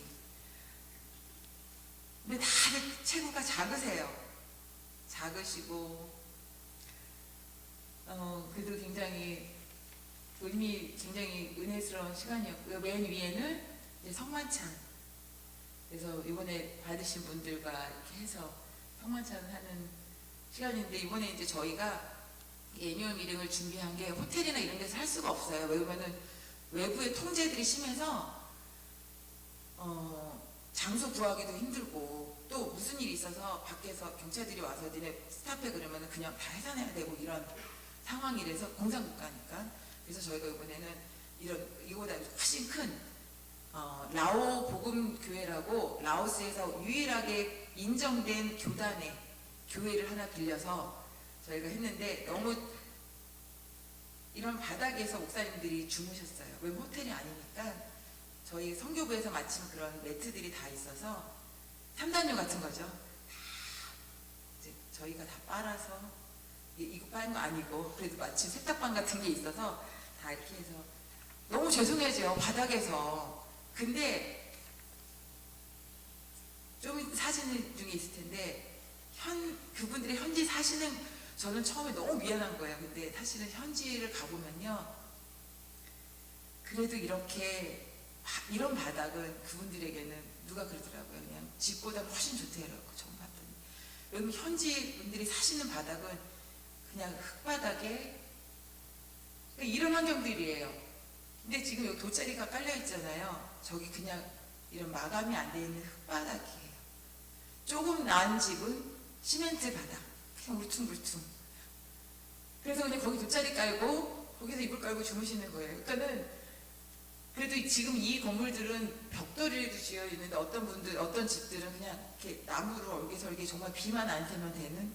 근데 다들 체구가 작으세요. 작으시고, 그래도 굉장히 은혜스러운 시간이었고요. 맨 위에는 이제 성만찬. 그래서 이번에 받으신 분들과 이렇게 해서 성만찬을 하는 시간인데, 이번에 이제 저희가 애니얼 미팅을 준비한 게 호텔이나 이런 데서 할 수가 없어요. 왜냐면은 외부의 통제들이 심해서 장소 구하기도 힘들고, 또 무슨 일이 있어서 밖에서 경찰들이 와서 니네 스탑해 그러면 그냥 다 해산해야 되고 이런 상황이라서, 공산국가니까. 그래서 저희가 이번에는 이거보다 훨씬 큰 라오 복음교회라고 라오스에서 유일하게 인정된 교회를 하나 빌려서 저희가 했는데, 너무 이런 바닥에서 목사님들이 주무셨어요. 왜 호텔이 아니니까. 저희 선교부에서 마침 그런 매트들이 다 있어서 3단료 같은 거죠. 다 이제 저희가 다 빨아서, 이거 빨은 거 아니고 그래도 마침 세탁방 같은 게 있어서 다 이렇게 해서, 너무 죄송해져요. 바닥에서. 근데 좀 사진 중에 있을 텐데, 그분들이 현지 사시는, 저는 처음에 너무 미안한 거예요. 근데 사실은 현지를 가보면요, 그래도 이런 바닥은 그분들에게는 누가 그러더라고요. 그냥 집보다 훨씬 좋대요. 처음 봤더니. 여러분, 현지 분들이 사시는 바닥은 그냥 흙바닥에 이런 환경들이에요. 근데 지금 여기 돗자리가 깔려 있잖아요. 저기 그냥 이런 마감이 안 돼 있는 흙바닥이에요. 조금 나은 집은 시멘트 바닥 그냥 울퉁불퉁. 그래서 그냥 거기 돗자리 깔고 거기서 이불 깔고 주무시는 거예요. 그러니까는 그래도 지금 이 건물들은 벽돌이도 지어 있는데 어떤 분들 어떤 집들은 그냥 이렇게 나무로 얼개설개 정말 비만 안 새면 되는.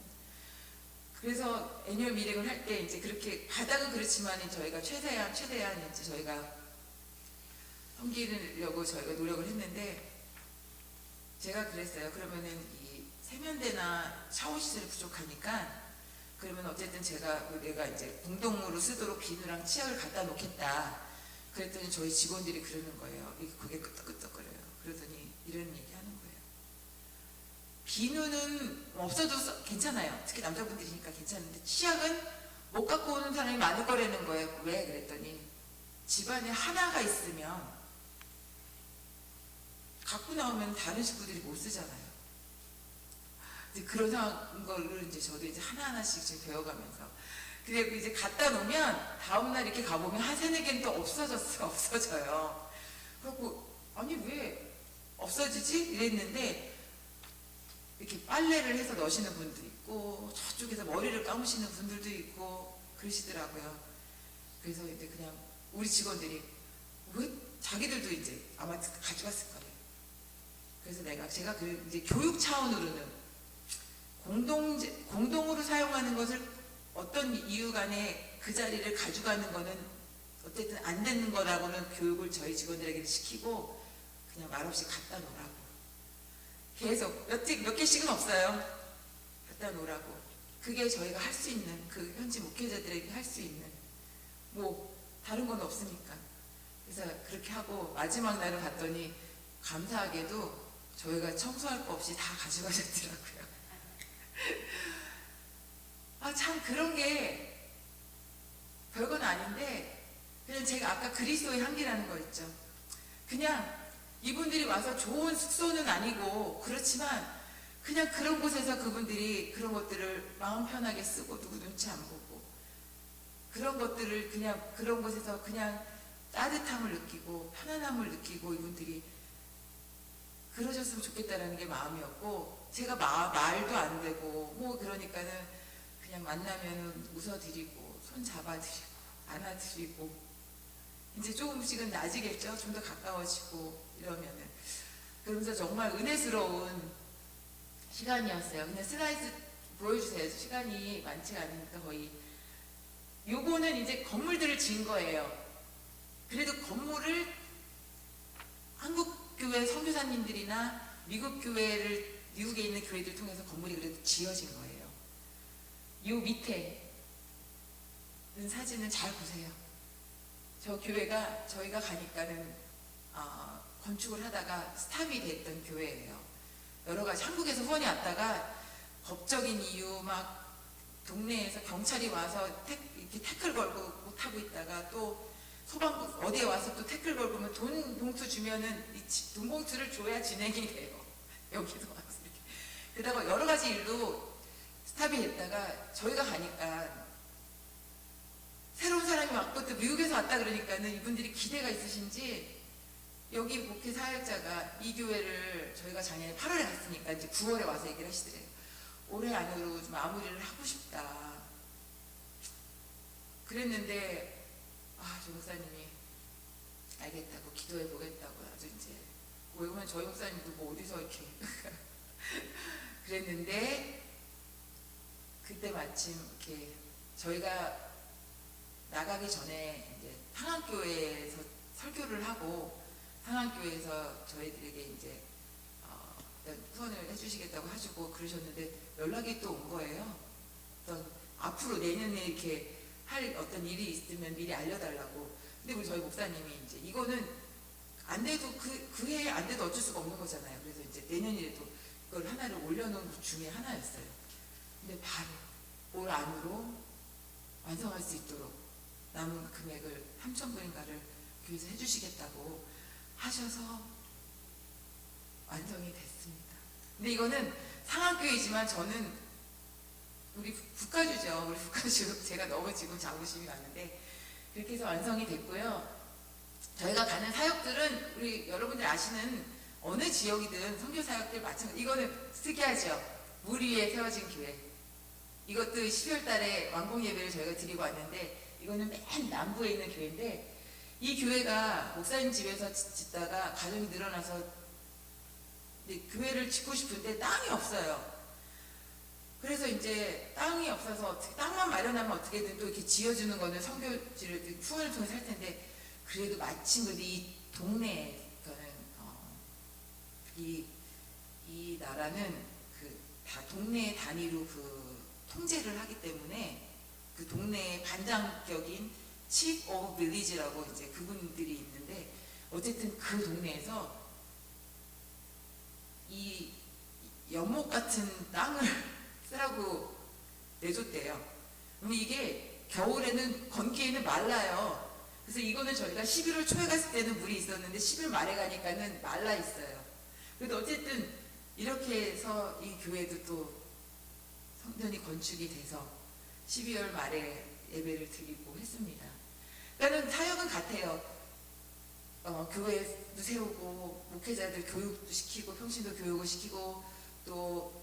그래서 애니얼 미렉을 할 때 이제 그렇게 바닥은 그렇지만 저희가 최대한 이제 저희가 섬기려고 저희가 노력을 했는데 제가 그랬어요. 그러면은 이 세면대나 샤워 시설이 부족하니까 그러면 어쨌든 내가 이제 공동으로 쓰도록 비누랑 치약을 갖다 놓겠다. 그랬더니 저희 직원들이 그러는 거예요. 그게 끄떡끄떡거려요. 그러더니 이런 얘기 하는 거예요. 비누는 없어도 괜찮아요. 특히 남자분들이니까 괜찮은데 치약은 못 갖고 오는 사람이 많을 거라는 거예요. 왜? 그랬더니 집안에 하나가 있으면 갖고 나오면 다른 식구들이 못 쓰잖아요. 그런 거를 이제 저도 이제 하나하나씩 지금 배워가면서. 근데 이제 갖다 놓으면 다음날 이렇게 가보면 한 세네 개는 또 없어져요. 그래갖고, 아니, 왜 없어지지? 이랬는데, 이렇게 빨래를 해서 넣으시는 분도 있고, 저쪽에서 머리를 감으시는 분들도 있고, 그러시더라고요. 그래서 이제 그냥 우리 직원들이, 왜 자기들도 이제 아마 가져갔을 거예요. 그래서 제가 이제 교육 차원으로는 공동으로 사용하는 것을 어떤 이유 간에 그 자리를 가져가는 거는 어쨌든 안 되는 거라고는 교육을 저희 직원들에게 시키고 그냥 말없이 갖다 놓으라고. 계속 몇 개씩은 없어요. 갖다 놓으라고. 그게 저희가 할 수 있는, 그 현지 목회자들에게 할 수 있는, 뭐 다른 건 없으니까. 그래서 그렇게 하고 마지막 날을 봤더니 감사하게도 저희가 청소할 거 없이 다 가져가셨더라고요. 아, 참 그런 게 별건 아닌데 그냥 제가 아까 그리스도의 향기라는 거 있죠. 그냥 이분들이 와서 좋은 숙소는 아니고 그렇지만 그냥 그런 곳에서 그분들이 그런 것들을 마음 편하게 쓰고 누구 눈치 안 보고 그런 것들을 그냥 그런 곳에서 그냥 따뜻함을 느끼고 편안함을 느끼고 이분들이 그러셨으면 좋겠다라는 게 마음이었고 제가 말도 안 되고 뭐 그러니까는 그냥 만나면은 웃어드리고 손 잡아드리고 안아드리고 이제 조금씩은 나아지겠죠. 좀 더 가까워지고 이러면은 그러면서 정말 은혜스러운 시간이었어요. 그냥 슬라이드 보여주세요. 시간이 많지가 않으니까 거의 요거는 이제 건물들을 지은 거예요. 그래도 건물을 한국 교회 선교사님들이나 미국에 있는 교회들 통해서 건물이 그래도 지어진 거예요. 요 밑에 있는 사진을 잘 보세요. 저 교회가 저희가 가니까는 건축을 하다가 스탑이 됐던 교회예요. 여러 가지 한국에서 후원이 왔다가 법적인 이유 막 동네에서 경찰이 와서 이렇게 태클 걸고 못 하고 있다가 또 소방국 어디에 와서 또 태클 걸고면 돈 봉투 주면은 이 돈 봉투를 줘야 진행이 돼요. 여기도 와서 이렇게. 그러다가 여러 가지 일로 스탑이 됐다가 저희가 가니까 새로운 사람이 왔고 또 미국에서 왔다 그러니까는 이분들이 기대가 있으신지 여기 목회 사역자가 이 교회를 저희가 작년에 8월에 갔으니까 이제 9월에 와서 얘기를 하시더래요. 올해 안으로 좀 마무리를 하고 싶다. 그랬는데 조 목사님이 알겠다고 기도해 보겠다고 아주 이제 왜냐면 저희 목사님도 뭐 어디서 이렇게 그랬는데 그때 마침 이렇게 저희가 나가기 전에 이제 상한교회에서 설교를 하고 상한교회에서 저희들에게 이제 후원을 해주시겠다고 하시고 그러셨는데 연락이 또 온 거예요. 어떤 앞으로 내년에 이렇게 할 어떤 일이 있으면 미리 알려달라고. 근데 우리 저희 목사님이 이제 이거는 안 돼도 그 해에 안 돼도 어쩔 수가 없는 거잖아요. 그래서 이제 내년이라도 그걸 하나를 올려놓은 것 중에 하나였어요. 근데 바로 올 안으로 완성할 수 있도록 남은 금액을 3,000불인가를 교회에서 해주시겠다고 하셔서 완성이 됐습니다. 근데 이거는 상한교회이지만 저는 우리 국가주죠. 우리 국가주 제가 너무 지금 자부심이 많은데 그렇게 해서 완성이 됐고요. 저희가 가는 사역들은 우리 여러분들 아시는 어느 지역이든 선교 사역들 마찬가지. 이거는 특이하죠. 물 위에 세워진 교회. 이것도 12월 달에 완공 예배를 저희가 드리고 왔는데, 이거는 맨 남부에 있는 교회인데, 이 교회가 목사님 집에서 짓다가 가정이 늘어나서 교회를 짓고 싶은데 땅이 없어요. 그래서 이제 땅이 없어서 어떻게, 땅만 마련하면 어떻게든 또 이렇게 지어주는 거는 선교지를 후원을 통해서 할 텐데, 그래도 마침 근데 이 동네에, 이 나라는 그 다 동네 단위로 그 통제를 하기 때문에 그 동네의 반장격인 Chief of Village라고 이제 그분들이 있는데, 어쨌든 그 동네에서 이 연못 같은 땅을 쓰라고 내줬대요. 그럼 이게 겨울에는 건기에는 말라요. 그래서 이거는 저희가 11월 초에 갔을 때는 물이 있었는데 10월 말에 가니까는 말라 있어요. 그래도 어쨌든 이렇게 해서 이 교회도 또 성전이 건축이 돼서 12월 말에 예배를 드리고 했습니다. 그러니까 사역은 같아요. 교회도 세우고 목회자들 교육도 시키고 평신도 교육을 시키고 또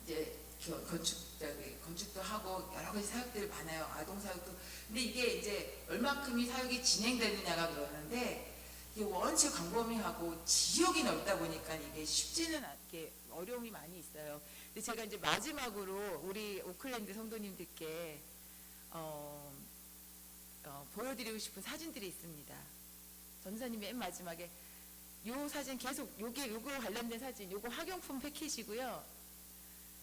이제 건축도 하고 여러 가지 사역들이 많아요. 아동 사역도. 근데 이게 이제 얼마큼이 사역이 진행되느냐가 그러는데, 이게 원체 광범위하고 지역이 넓다 보니까 이게 쉽지는 않게 어려움이 많이 있어요. 근데 제가 이제 마지막으로 우리 오클랜드 성도님들께 보여드리고 싶은 사진들이 있습니다. 전사님이 맨 마지막에 요 사진 계속 요거 관련된 사진, 요거 학용품 패키지고요.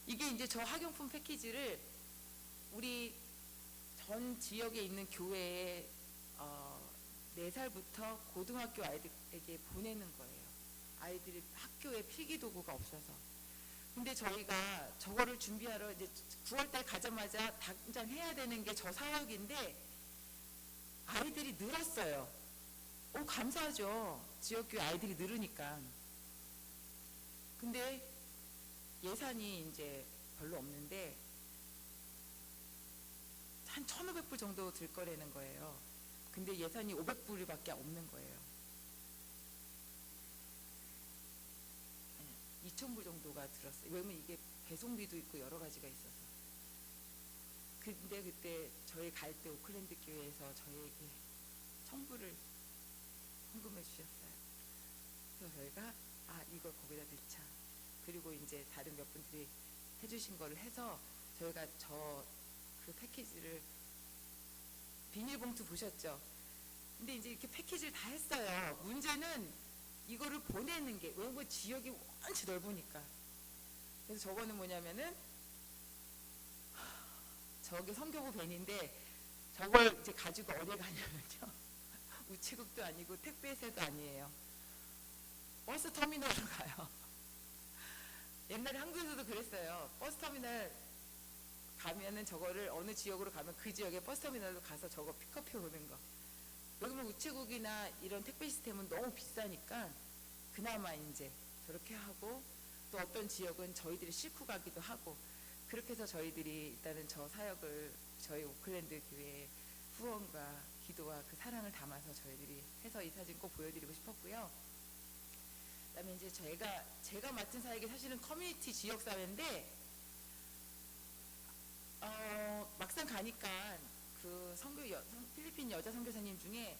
이게 이제 저 학용품 패키지를 우리 전 지역에 있는 교회에 4살부터 고등학교 아이들에게 보내는 거예요. 아이들이 학교에 필기도구가 없어서. 근데 저희가 저거를 준비하러 이제 9월달 가자마자 당장 해야 되는 게 저 사역인데, 아이들이 늘었어요. 감사하죠. 지역교회 아이들이 늘으니까. 근데 예산이 이제 별로 없는데 한 1,500불 정도 들 거라는 거예요. 근데 예산이 500불밖에 없는 거예요. 2,000불 정도가 들었어요. 왜냐면 이게 배송비도 있고 여러 가지가 있어서. 근데 그때 저희 갈 때 오클랜드 교회에서 저희에게 1,000불을 헌금해 주셨어요. 그래서 저희가 이걸 거기다 넣자. 그리고 이제 다른 몇 분들이 해주신 거를 해서 저희가 그 패키지를, 비닐봉투 보셨죠? 근데 이제 이렇게 패키지를 다 했어요. 문제는 이거를 보내는 게, 왜냐면 지역이 원체 넓으니까. 그래서 저거는 뭐냐면은 저게 선교부 밴인데, 저걸 이제 가지고 어디 가냐면요, 우체국도 아니고 택배회사도 아니에요. 버스 터미널로 가요. 옛날에 한국에서도 그랬어요. 버스 터미널 가면은 저거를 어느 지역으로 가면 그 지역의 버스 터미널로 가서 저거 픽업해 오는 거. 왜냐면 우체국이나 이런 택배 시스템은 너무 비싸니까 그나마 이제 저렇게 하고, 또 어떤 지역은 저희들이 싣고 가기도 하고, 그렇게 해서 저희들이 일단은 저 사역을 저희 오클랜드 교회의 후원과 기도와 그 사랑을 담아서 저희들이 해서 이 사진 꼭 보여드리고 싶었고요. 그다음에 이제 제가 맡은 사역이 사실은 커뮤니티 지역사회인데, 막상 가니까 그 필리핀 여자 선교사님 중에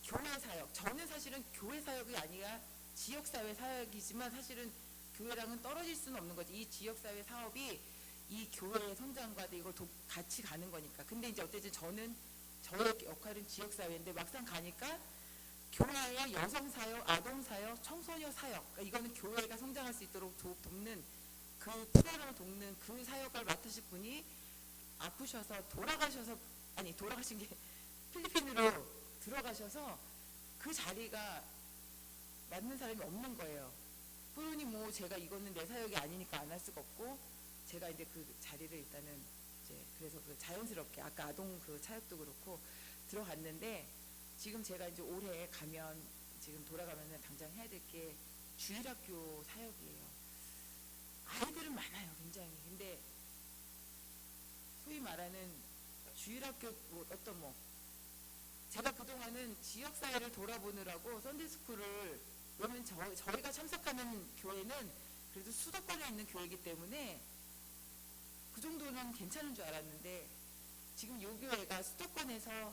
교회 사역, 저는 사실은 교회 사역이 아니라 지역사회 사역이지만 사실은 교회랑은 떨어질 수는 없는 거지. 이 지역사회 사업이 이 교회의 성장과 이걸 같이 가는 거니까. 근데 이제 어쨌든 저의 역할은 지역사회인데, 막상 가니까 교회의 여성사역, 아동사역, 청소년 사역, 그러니까 이거는 교회가 성장할 수 있도록 돕는, 그 프로그램을 돕는 그 사역을 맡으실 분이 아프셔서 돌아가신 게 필리핀으로 들어가셔서 그 자리가 맞는 사람이 없는 거예요. 그러니 뭐 제가 이거는 내 사역이 아니니까 안 할 수가 없고, 제가 이제 그 자리를 일단은 이제 그래서 그 자연스럽게 아까 아동 그 사역도 그렇고 들어갔는데, 지금 제가 이제 올해 가면, 지금 돌아가면은 당장 해야 될 게 주일학교 사역이에요. 아이들은 많아요, 굉장히. 근데 소위 말하는 주일학교 제가 그동안은 지역사회를 돌아보느라고 썬데이스쿨을, 왜냐면 저희가 참석하는 교회는 그래도 수도권에 있는 교회이기 때문에 그 정도는 괜찮은 줄 알았는데 지금 요 교회가 수도권에서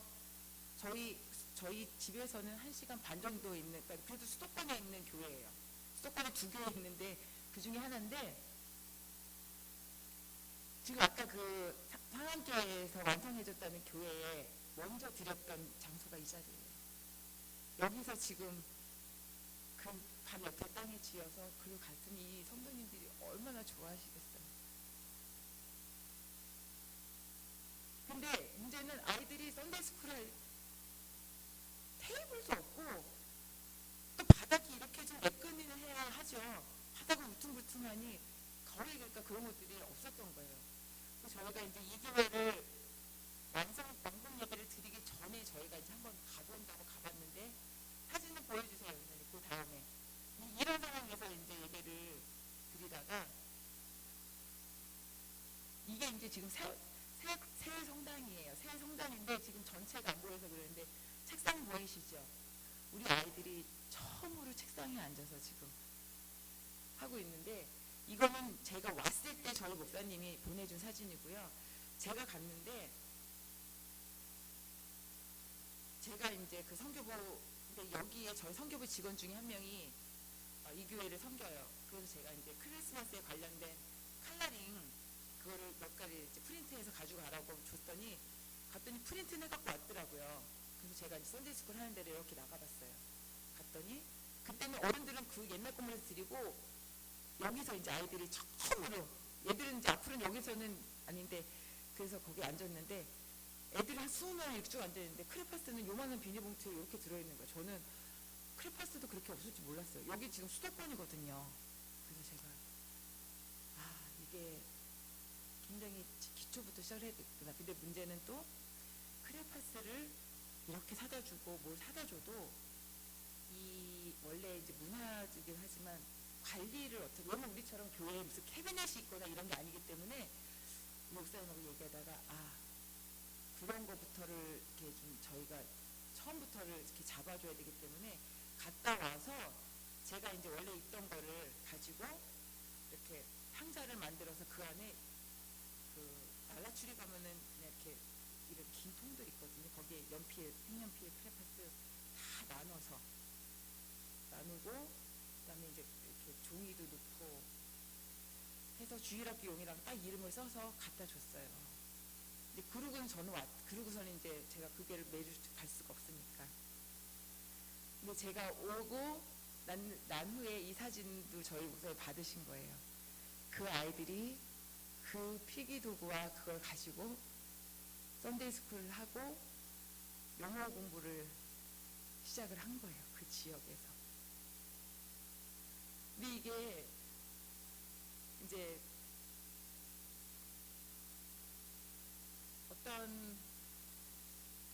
저희 집에서는 1시간 반 정도 있는, 그러니까 그래도 수도권에 있는 교회예요. 수도권에 2교회 있는데 그 중에 하나인데 지금 아까 그 상암교회에서 완성해줬다는 교회에 먼저 드렸던 장소가 이 자리예요. 여기서 지금 그 반 옆에 땅에 지어서 그리고 갔으니 이 성도님들이 얼마나 좋아하시겠어요. 근데 문제는 아이들이 썬데이스쿨 할 테이블도 없고 또 바닥이 이렇게 좀 매끈이는 해야 하죠. 바닥은 울퉁불퉁하니 거의 그러니까 그런 것들이 없었던 거예요. 그래서 저희가 이제 이 기회를 완공 예배를 드리기 전에 저희가 이제 한번 가본다고 가봤는데 사진을 보여주세요. 그 다음에 이런 상황에서 이제 예배를 드리다가 이게 이제 지금 새 성당이에요. 새 성당인데 지금 전체가 안 보여서 그러는데 책상 보이시죠? 우리 아이들이 처음으로 책상에 앉아서 지금 하고 있는데 이거는 제가 왔을 때 저희 목사님이 보내준 사진이고요. 제가 갔는데 제가 이제 그 선교부, 근데 여기에 저희 선교부 직원 중에 한 명이 이 교회를 섬겨요. 그래서 제가 이제 크리스마스에 관련된 칼라링 그거를 몇 가지 이제 프린트해서 가지고 가라고 줬더니 갔더니 프린트는 갖고 왔더라고요. 그래서 제가 이제 썬데이스쿨 하는 데를 이렇게 나가봤어요. 갔더니 그때는 어른들은 그 옛날 건물에서 드리고 여기서 이제 아이들이 처음으로 얘들은 이제 앞으로는 여기서는 아닌데 그래서 거기 앉았는데 애들이 한 20명 이렇게 쭉 앉아있는데 크레파스는 요만한 비닐봉투에 이렇게 들어있는 거예요. 저는 크레파스도 그렇게 없을 줄 몰랐어요. 여기 지금 수도권이거든요. 그래서 제가 이게 굉장히 기초부터 시작을 해야 되겠구나. 근데 문제는 또 크레파스를 이렇게 사다 주고 뭘 사다 줘도 이 원래 이제 문화이긴 하지만 관리를 어떻게, 왜냐면 우리처럼 교회에 무슨 캐비넷이 있거나 이런 게 아니기 때문에 목사님하고 얘기하다가 그런 거부터를 이렇게 좀 저희가 처음부터를 이렇게 잡아줘야 되기 때문에 갔다 와서 제가 이제 원래 있던 거를 가지고 이렇게 상자를 만들어서 그 안에 그 날라추리 가면은 그냥 이렇게 이런 긴 통들 있거든요. 거기에 연필, 색연필, 크레파스 다 나누고 그다음에 이제 이렇게 종이도 넣고 해서 주일학교용이랑 딱 이름을 써서 갖다 줬어요. 근데 그러고서는 이제 제가 그 교회를 매주 갈 수가 없으니까. 근데 제가 오고 난 후에 이 사진도 저희 목사님 받으신 거예요. 그 아이들이 그 필기도구와 그걸 가지고 썬데이스쿨을 하고 영어 공부를 시작을 한 거예요. 그 지역에서. 근데 이게 이제 어떤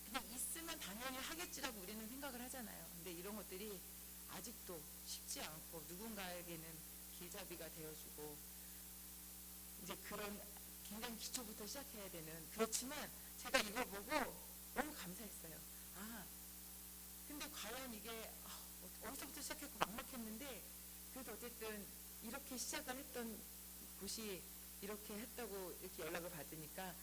그냥 있으면 당연히 하겠지라고 우리는 생각을 하잖아요. 근데 이런 것들이 아직도 쉽지 않고 누군가에게는 길잡이가 되어주고 이제 그런 굉장히 기초부터 시작해야 되는, 그렇지만 제가 이걸 보고 너무 감사했어요. 근데 과연 이게 어디서부터 시작했고 막막했는데 그래도 어쨌든 이렇게 시작을 했던 곳이 이렇게 했다고 이렇게 연락을 받으니까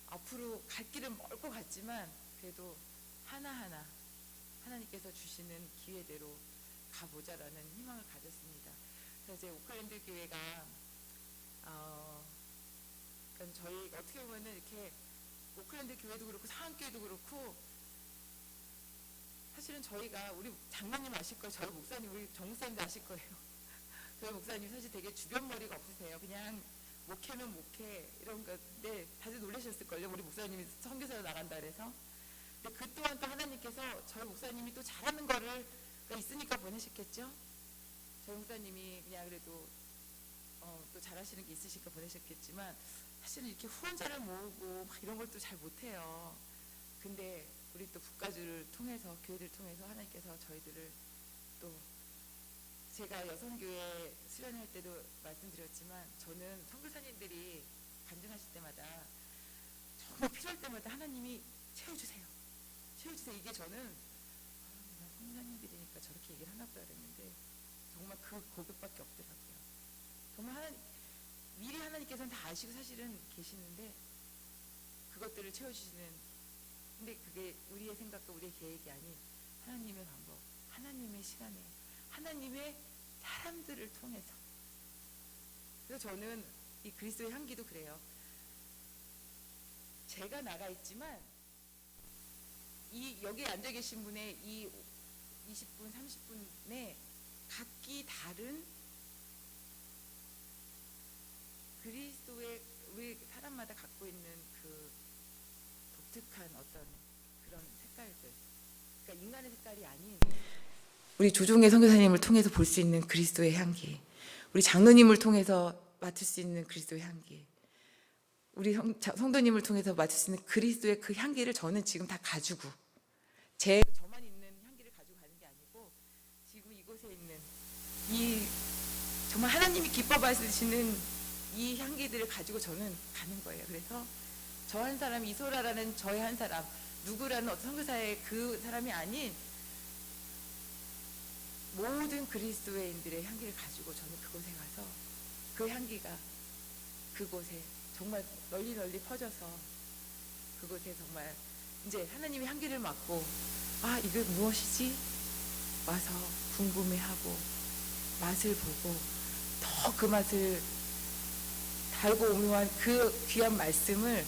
앞으로 갈 길은 멀 것 같지만 그래도 하나하나 하나님께서 주시는 기회대로 가보자라는 희망을 가졌습니다. 그래서 이제 오클랜드 교회가 그러니까 저희 어떻게 보면은 이렇게 오클랜드 교회도 그렇고 상암교회도 그렇고 사실은 저희가 우리 장로님 아실 거예요. 저희 목사님, 우리 정 목사님도 아실 거예요. 저희 목사님 사실 되게 주변 머리가 없으세요. 그냥 목회면 목회 이런 건데 다들 놀라셨을걸요. 우리 목사님이 선교사로 나간다 그래서. 근데 그 또한 또 하나님께서 저희 목사님이 또 잘하는 거를 있으니까 보내셨겠죠. 저희 목사님이 그냥 그래도 또 잘하시는 게 있으시니까 보내셨겠지만 사실은 이렇게 후원자를 모으고 막 이런 걸 또 잘 못해요. 근데 우리 또 국가주를 통해서 교회를 통해서 하나님께서 저희들을 또, 제가 여성교회 수련할 때도 말씀드렸지만 저는 선교사님들이 간증하실 때마다 정말 필요할 때마다 하나님이 채워주세요. 이게 저는 선교사님들이니까 저렇게 얘기를 하나 보다 그랬는데 정말 그것밖에 없더라고요. 정말 미리 하나님께서는 다 아시고 사실은 계시는데 그것들을 채워주시는, 근데 그게 우리의 생각과 우리의 계획이 아닌 하나님의 방법, 하나님의 시간에, 하나님의 사람들을 통해서. 그래서 저는 이 그리스도의 향기도 그래요. 제가 나가 있지만 이 여기에 앉아 계신 분의 이 20분, 30분에 각기 다른 그리스도의, 우리 사람마다 갖고 있는 그 독특한 어떤 그런 색깔들, 그러니까 인간의 색깔이 아닌 우리 조종의 선교사님을 통해서 볼 수 있는 그리스도의 향기, 우리 장로님을 통해서 맡을 수 있는 그리스도의 향기, 우리 성도님을 통해서 맡을 수 있는 그리스도의 그 향기를 저는 지금 다 가지고, 저만 있는 향기를 가지고 가는 게 아니고 지금 이곳에 있는 이 정말 하나님이 기뻐 받으시는 이 향기들을 가지고 저는 가는 거예요. 그래서 저 한 사람, 이소라라는 저의 한 사람, 누구라는 어떤 선교사의 그 사람이 아닌 모든 그리스도인들의 향기를 가지고 저는 그곳에 가서 그 향기가 그곳에 정말 널리 널리 퍼져서 그곳에 정말 이제 하나님의 향기를 맡고, 아 이게 무엇이지? 와서 궁금해하고 맛을 보고 더 그 맛을 달고 오묘한 그 귀한 말씀을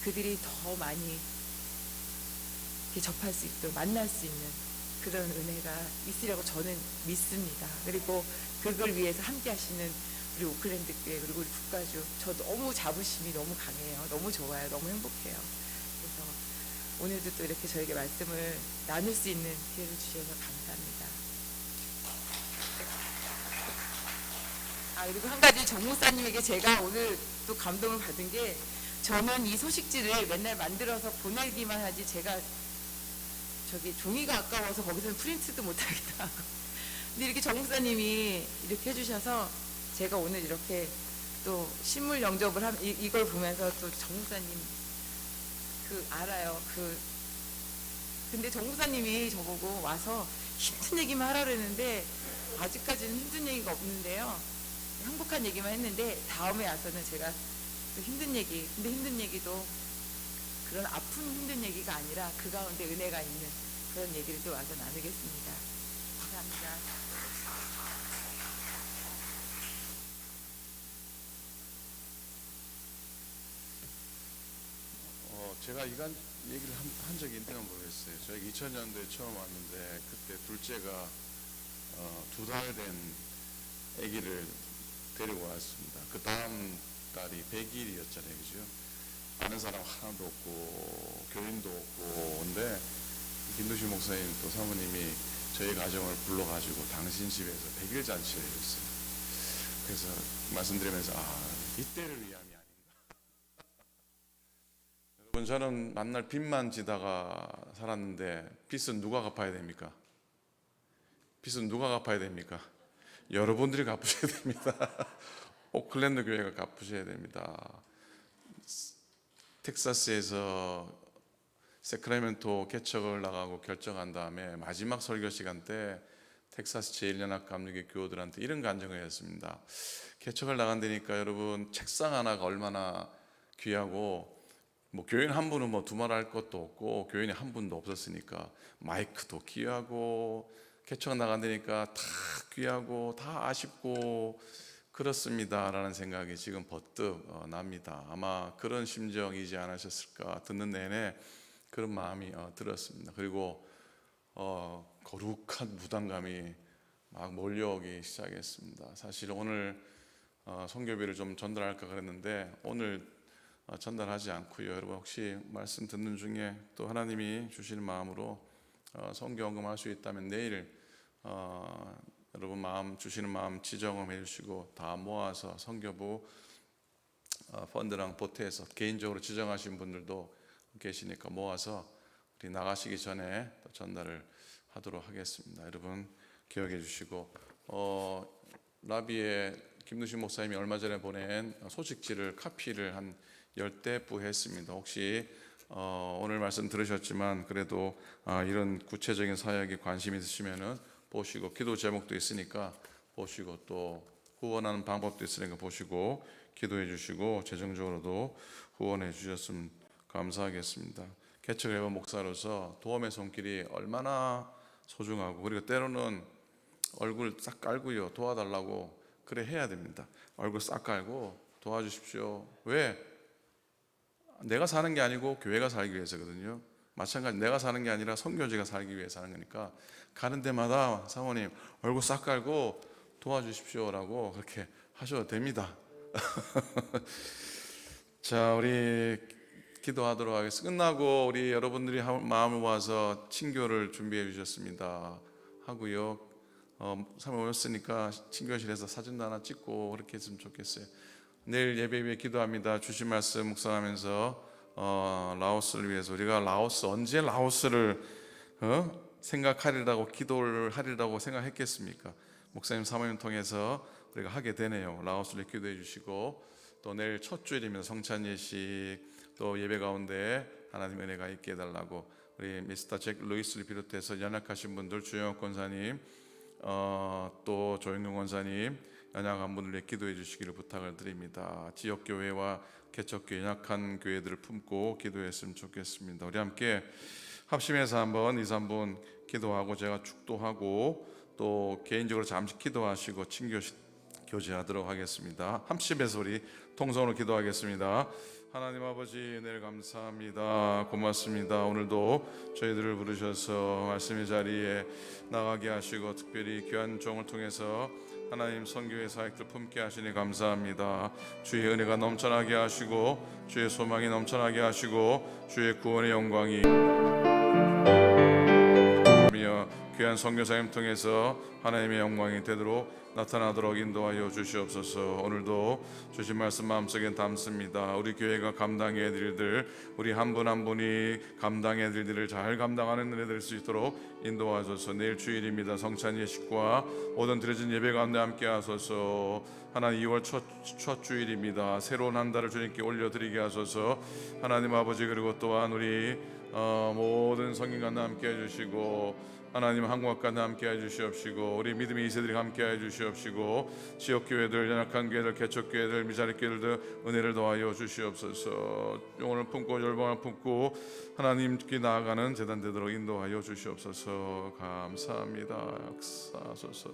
그들이 더 많이 접할 수 있도록, 만날 수 있는 그런 은혜가 있으리라고 저는 믿습니다. 그리고 그걸 위해서 함께 하시는 우리 오클랜드 교회, 그리고 우리 국가주, 저 너무 자부심이 너무 강해요. 너무 좋아요. 너무 행복해요. 그래서 오늘도 또 이렇게 저에게 말씀을 나눌 수 있는 기회를 주셔서 감사합니다. 그리고 한 가지 정 목사님에게 제가 오늘 또 감동을 받은 게, 저는 이 소식지를 맨날 만들어서 보내기만 하지 제가 저기 종이가 아까워서 거기서는 프린트도 못하기도 하고, 근데 이렇게 정 목사님이 이렇게 해주셔서 제가 오늘 이렇게 또 신물 영접을 하면 이걸 보면서 또 정 목사님 알아요. 근데 정 목사님이 저보고 와서 힘든 얘기만 하라 그랬는데 아직까지는 힘든 얘기가 없는데요. 행복한 얘기만 했는데 다음에 와서는 제가 또 힘든 얘기, 근데 힘든 얘기도 그런 아픈 힘든 얘기가 아니라 그 가운데 은혜가 있는 그런 얘기를 또 와서 나누겠습니다. 감사합니다. 제가 이간 얘기를 한 적이 있는지는 모르겠어요. 저희가 2000년도에 처음 왔는데 그때 둘째가 2달 된 아기를 데리고 왔습니다. 그 다음 달이 100일이었잖아요. 그죠? 아는 사람 하나도 없고 교인도 없고, 근데 김두신 목사님 또 사모님이 저희 가정을 불러가지고 당신 집에서 100일 잔치를 했어요. 그래서 말씀드리면서 이때를 위함이 아닌가. 여러분, 저는 만날 빚만 지다가 살았는데 빚은 누가 갚아야 됩니까? 빚은 누가 갚아야 됩니까? 여러분들이 갚으셔야 됩니다. 오클랜드 교회가 갚으셔야 됩니다. 텍사스에서 세크라멘토 개척을 나가고 결정한 다음에 마지막 설교 시간 때 텍사스 제1연합 감리교 교우들한테 이런 간증을 했습니다. 개척을 나간다니까 여러분, 책상 하나가 얼마나 귀하고, 뭐 교인 한 분은 뭐 두말할 것도 없고 교인이 한 분도 없었으니까 마이크도 귀하고, 개척 나간다니까 다 귀하고 다 아쉽고 그렇습니다 라는 생각이 지금 버뜩 납니다. 아마 그런 심정이지 않으셨을까, 듣는 내내 그런 마음이 들었습니다. 그리고 거룩한 부담감이 막 몰려오기 시작했습니다. 사실 오늘 선교비를 좀 전달할까 그랬는데 오늘 전달하지 않고요. 여러분 혹시 말씀 듣는 중에 또 하나님이 주시는 마음으로 선교 헌금할 수 있다면 내일 여러분 마음 주시는 마음 지정을 해주시고 다 모아서 선교부 펀드랑 보태서 개인적으로 지정하신 분들도 계시니까 모아서 우리 나가시기 전에 또 전달을 하도록 하겠습니다. 여러분 기억해 주시고, 라비의 김두신 목사님이 얼마 전에 보낸 소식지를 카피를 한 10대 부했습니다. 혹시 오늘 말씀 들으셨지만 그래도 이런 구체적인 사역에 관심 있으시면은 보시고, 기도 제목도 있으니까 보시고 또 후원하는 방법도 있으니까 보시고 기도해 주시고 재정적으로도 후원해 주셨으면 감사하겠습니다. 개척을 해본 목사로서 도움의 손길이 얼마나 소중하고, 그리고 때로는 얼굴 싹 깔고요 도와달라고 그래 해야 됩니다. 얼굴 싹 깔고 도와주십시오. 왜? 내가 사는 게 아니고 교회가 살기 위해서거든요. 마찬가지 내가 사는 게 아니라 선교지가 살기 위해서 하는 거니까 가는 데마다 사모님 얼굴 싹 깔고 도와주십시오라고 그렇게 하셔도 됩니다. 자, 우리 기도하도록 하겠습니다. 끝나고 우리 여러분들이 마음을 모아서 친교를 준비해 주셨습니다 하고요. 사모님 오셨으니까 친교실에서 사진도 하나 찍고 그렇게 했으면 좋겠어요. 내일 예배 위해 기도합니다. 주신 말씀 묵상하면서 라오스를 위해서, 우리가 라오스 언제 라오스를 생각하리라고 기도를 하리라고 생각했겠습니까? 목사님 사모님 통해서 우리가 하게 되네요. 라오스를 기도해 주시고, 또 내일 첫 주일이면 성찬 예식, 또 예배 가운데 하나님의 은혜가 있게 해달라고 우리 미스터 잭 루이스를 비롯해서 연약하신 분들, 주영욱 권사님, 또 조영룡 권사님, 연약한 분들 위해 기도해 주시기를 부탁을 드립니다. 지역교회와 개척교회, 연약한 교회들을 품고 기도했으면 좋겠습니다. 우리 함께 합심해서 한번 2, 3분 기도하고 제가 축도하고 또 개인적으로 잠시 기도하시고 교제하도록 하겠습니다. 합심해서 우리 통성으로 기도하겠습니다. 하나님 아버지, 은혜를 감사합니다. 고맙습니다. 오늘도 저희들을 부르셔서 말씀의 자리에 나가게 하시고 특별히 귀한 종을 통해서 하나님 선교의 사역들 품게 하시니 감사합니다. 주의 은혜가 넘쳐나게 하시고 주의 소망이 넘쳐나게 하시고 주의 구원의 영광이 귀한 선교사님 통해서 하나님의 영광이 되도록 나타나도록 인도하여 주시옵소서. 오늘도 주신 말씀 마음속에 담습니다. 우리 교회가 감당해야 될 일들, 우리 한 분 한 분이 감당해야 될 일을 잘 감당하는 은혜 될 수 있도록 인도하소서. 내일 주일입니다. 성찬 예식과 모든 드려진 예배 가운데 함께 하소서. 하나님 2월 첫 주일입니다. 새로운 한 달을 주님께 올려드리게 하소서. 하나님 아버지, 그리고 또한 우리 모든 성인간도 함께 해주시고 하나님 한국학과도 함께 해주시옵시고 우리 믿음의 2세들이 함께 해주시옵시고 지역교회들, 연약한 교회들, 개척교회들, 미자립 교회들도 은혜를 더하여 주시옵소서. 영혼을 품고 열방을 품고 하나님께 나아가는 재단 되도록 인도하여 주시옵소서. 감사합니다. 역사하소서.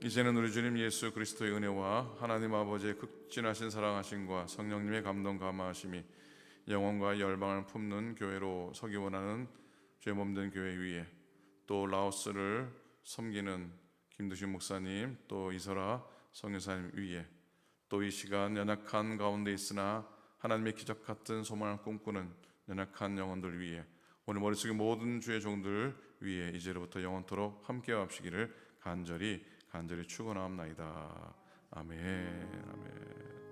이제는 우리 주님 예수 그리스도의 은혜와 하나님 아버지의 극진하신 사랑하심과 성령님의 감동 감화하심이 영혼과 열방을 품는 교회로 서기 원하는 죄 몸된 교회 위에, 또 라오스를 섬기는 김두신 목사님, 또 이설아 성교사님 위에, 또 이 시간 연약한 가운데 있으나 하나님의 기적 같은 소망을 꿈꾸는 연약한 영혼들 위에, 오늘 머릿속에 모든 주의 종들 위에 이제로부터 영원토록 함께 하시기를 간절히 축원하옵나이다. 아멘. 아멘.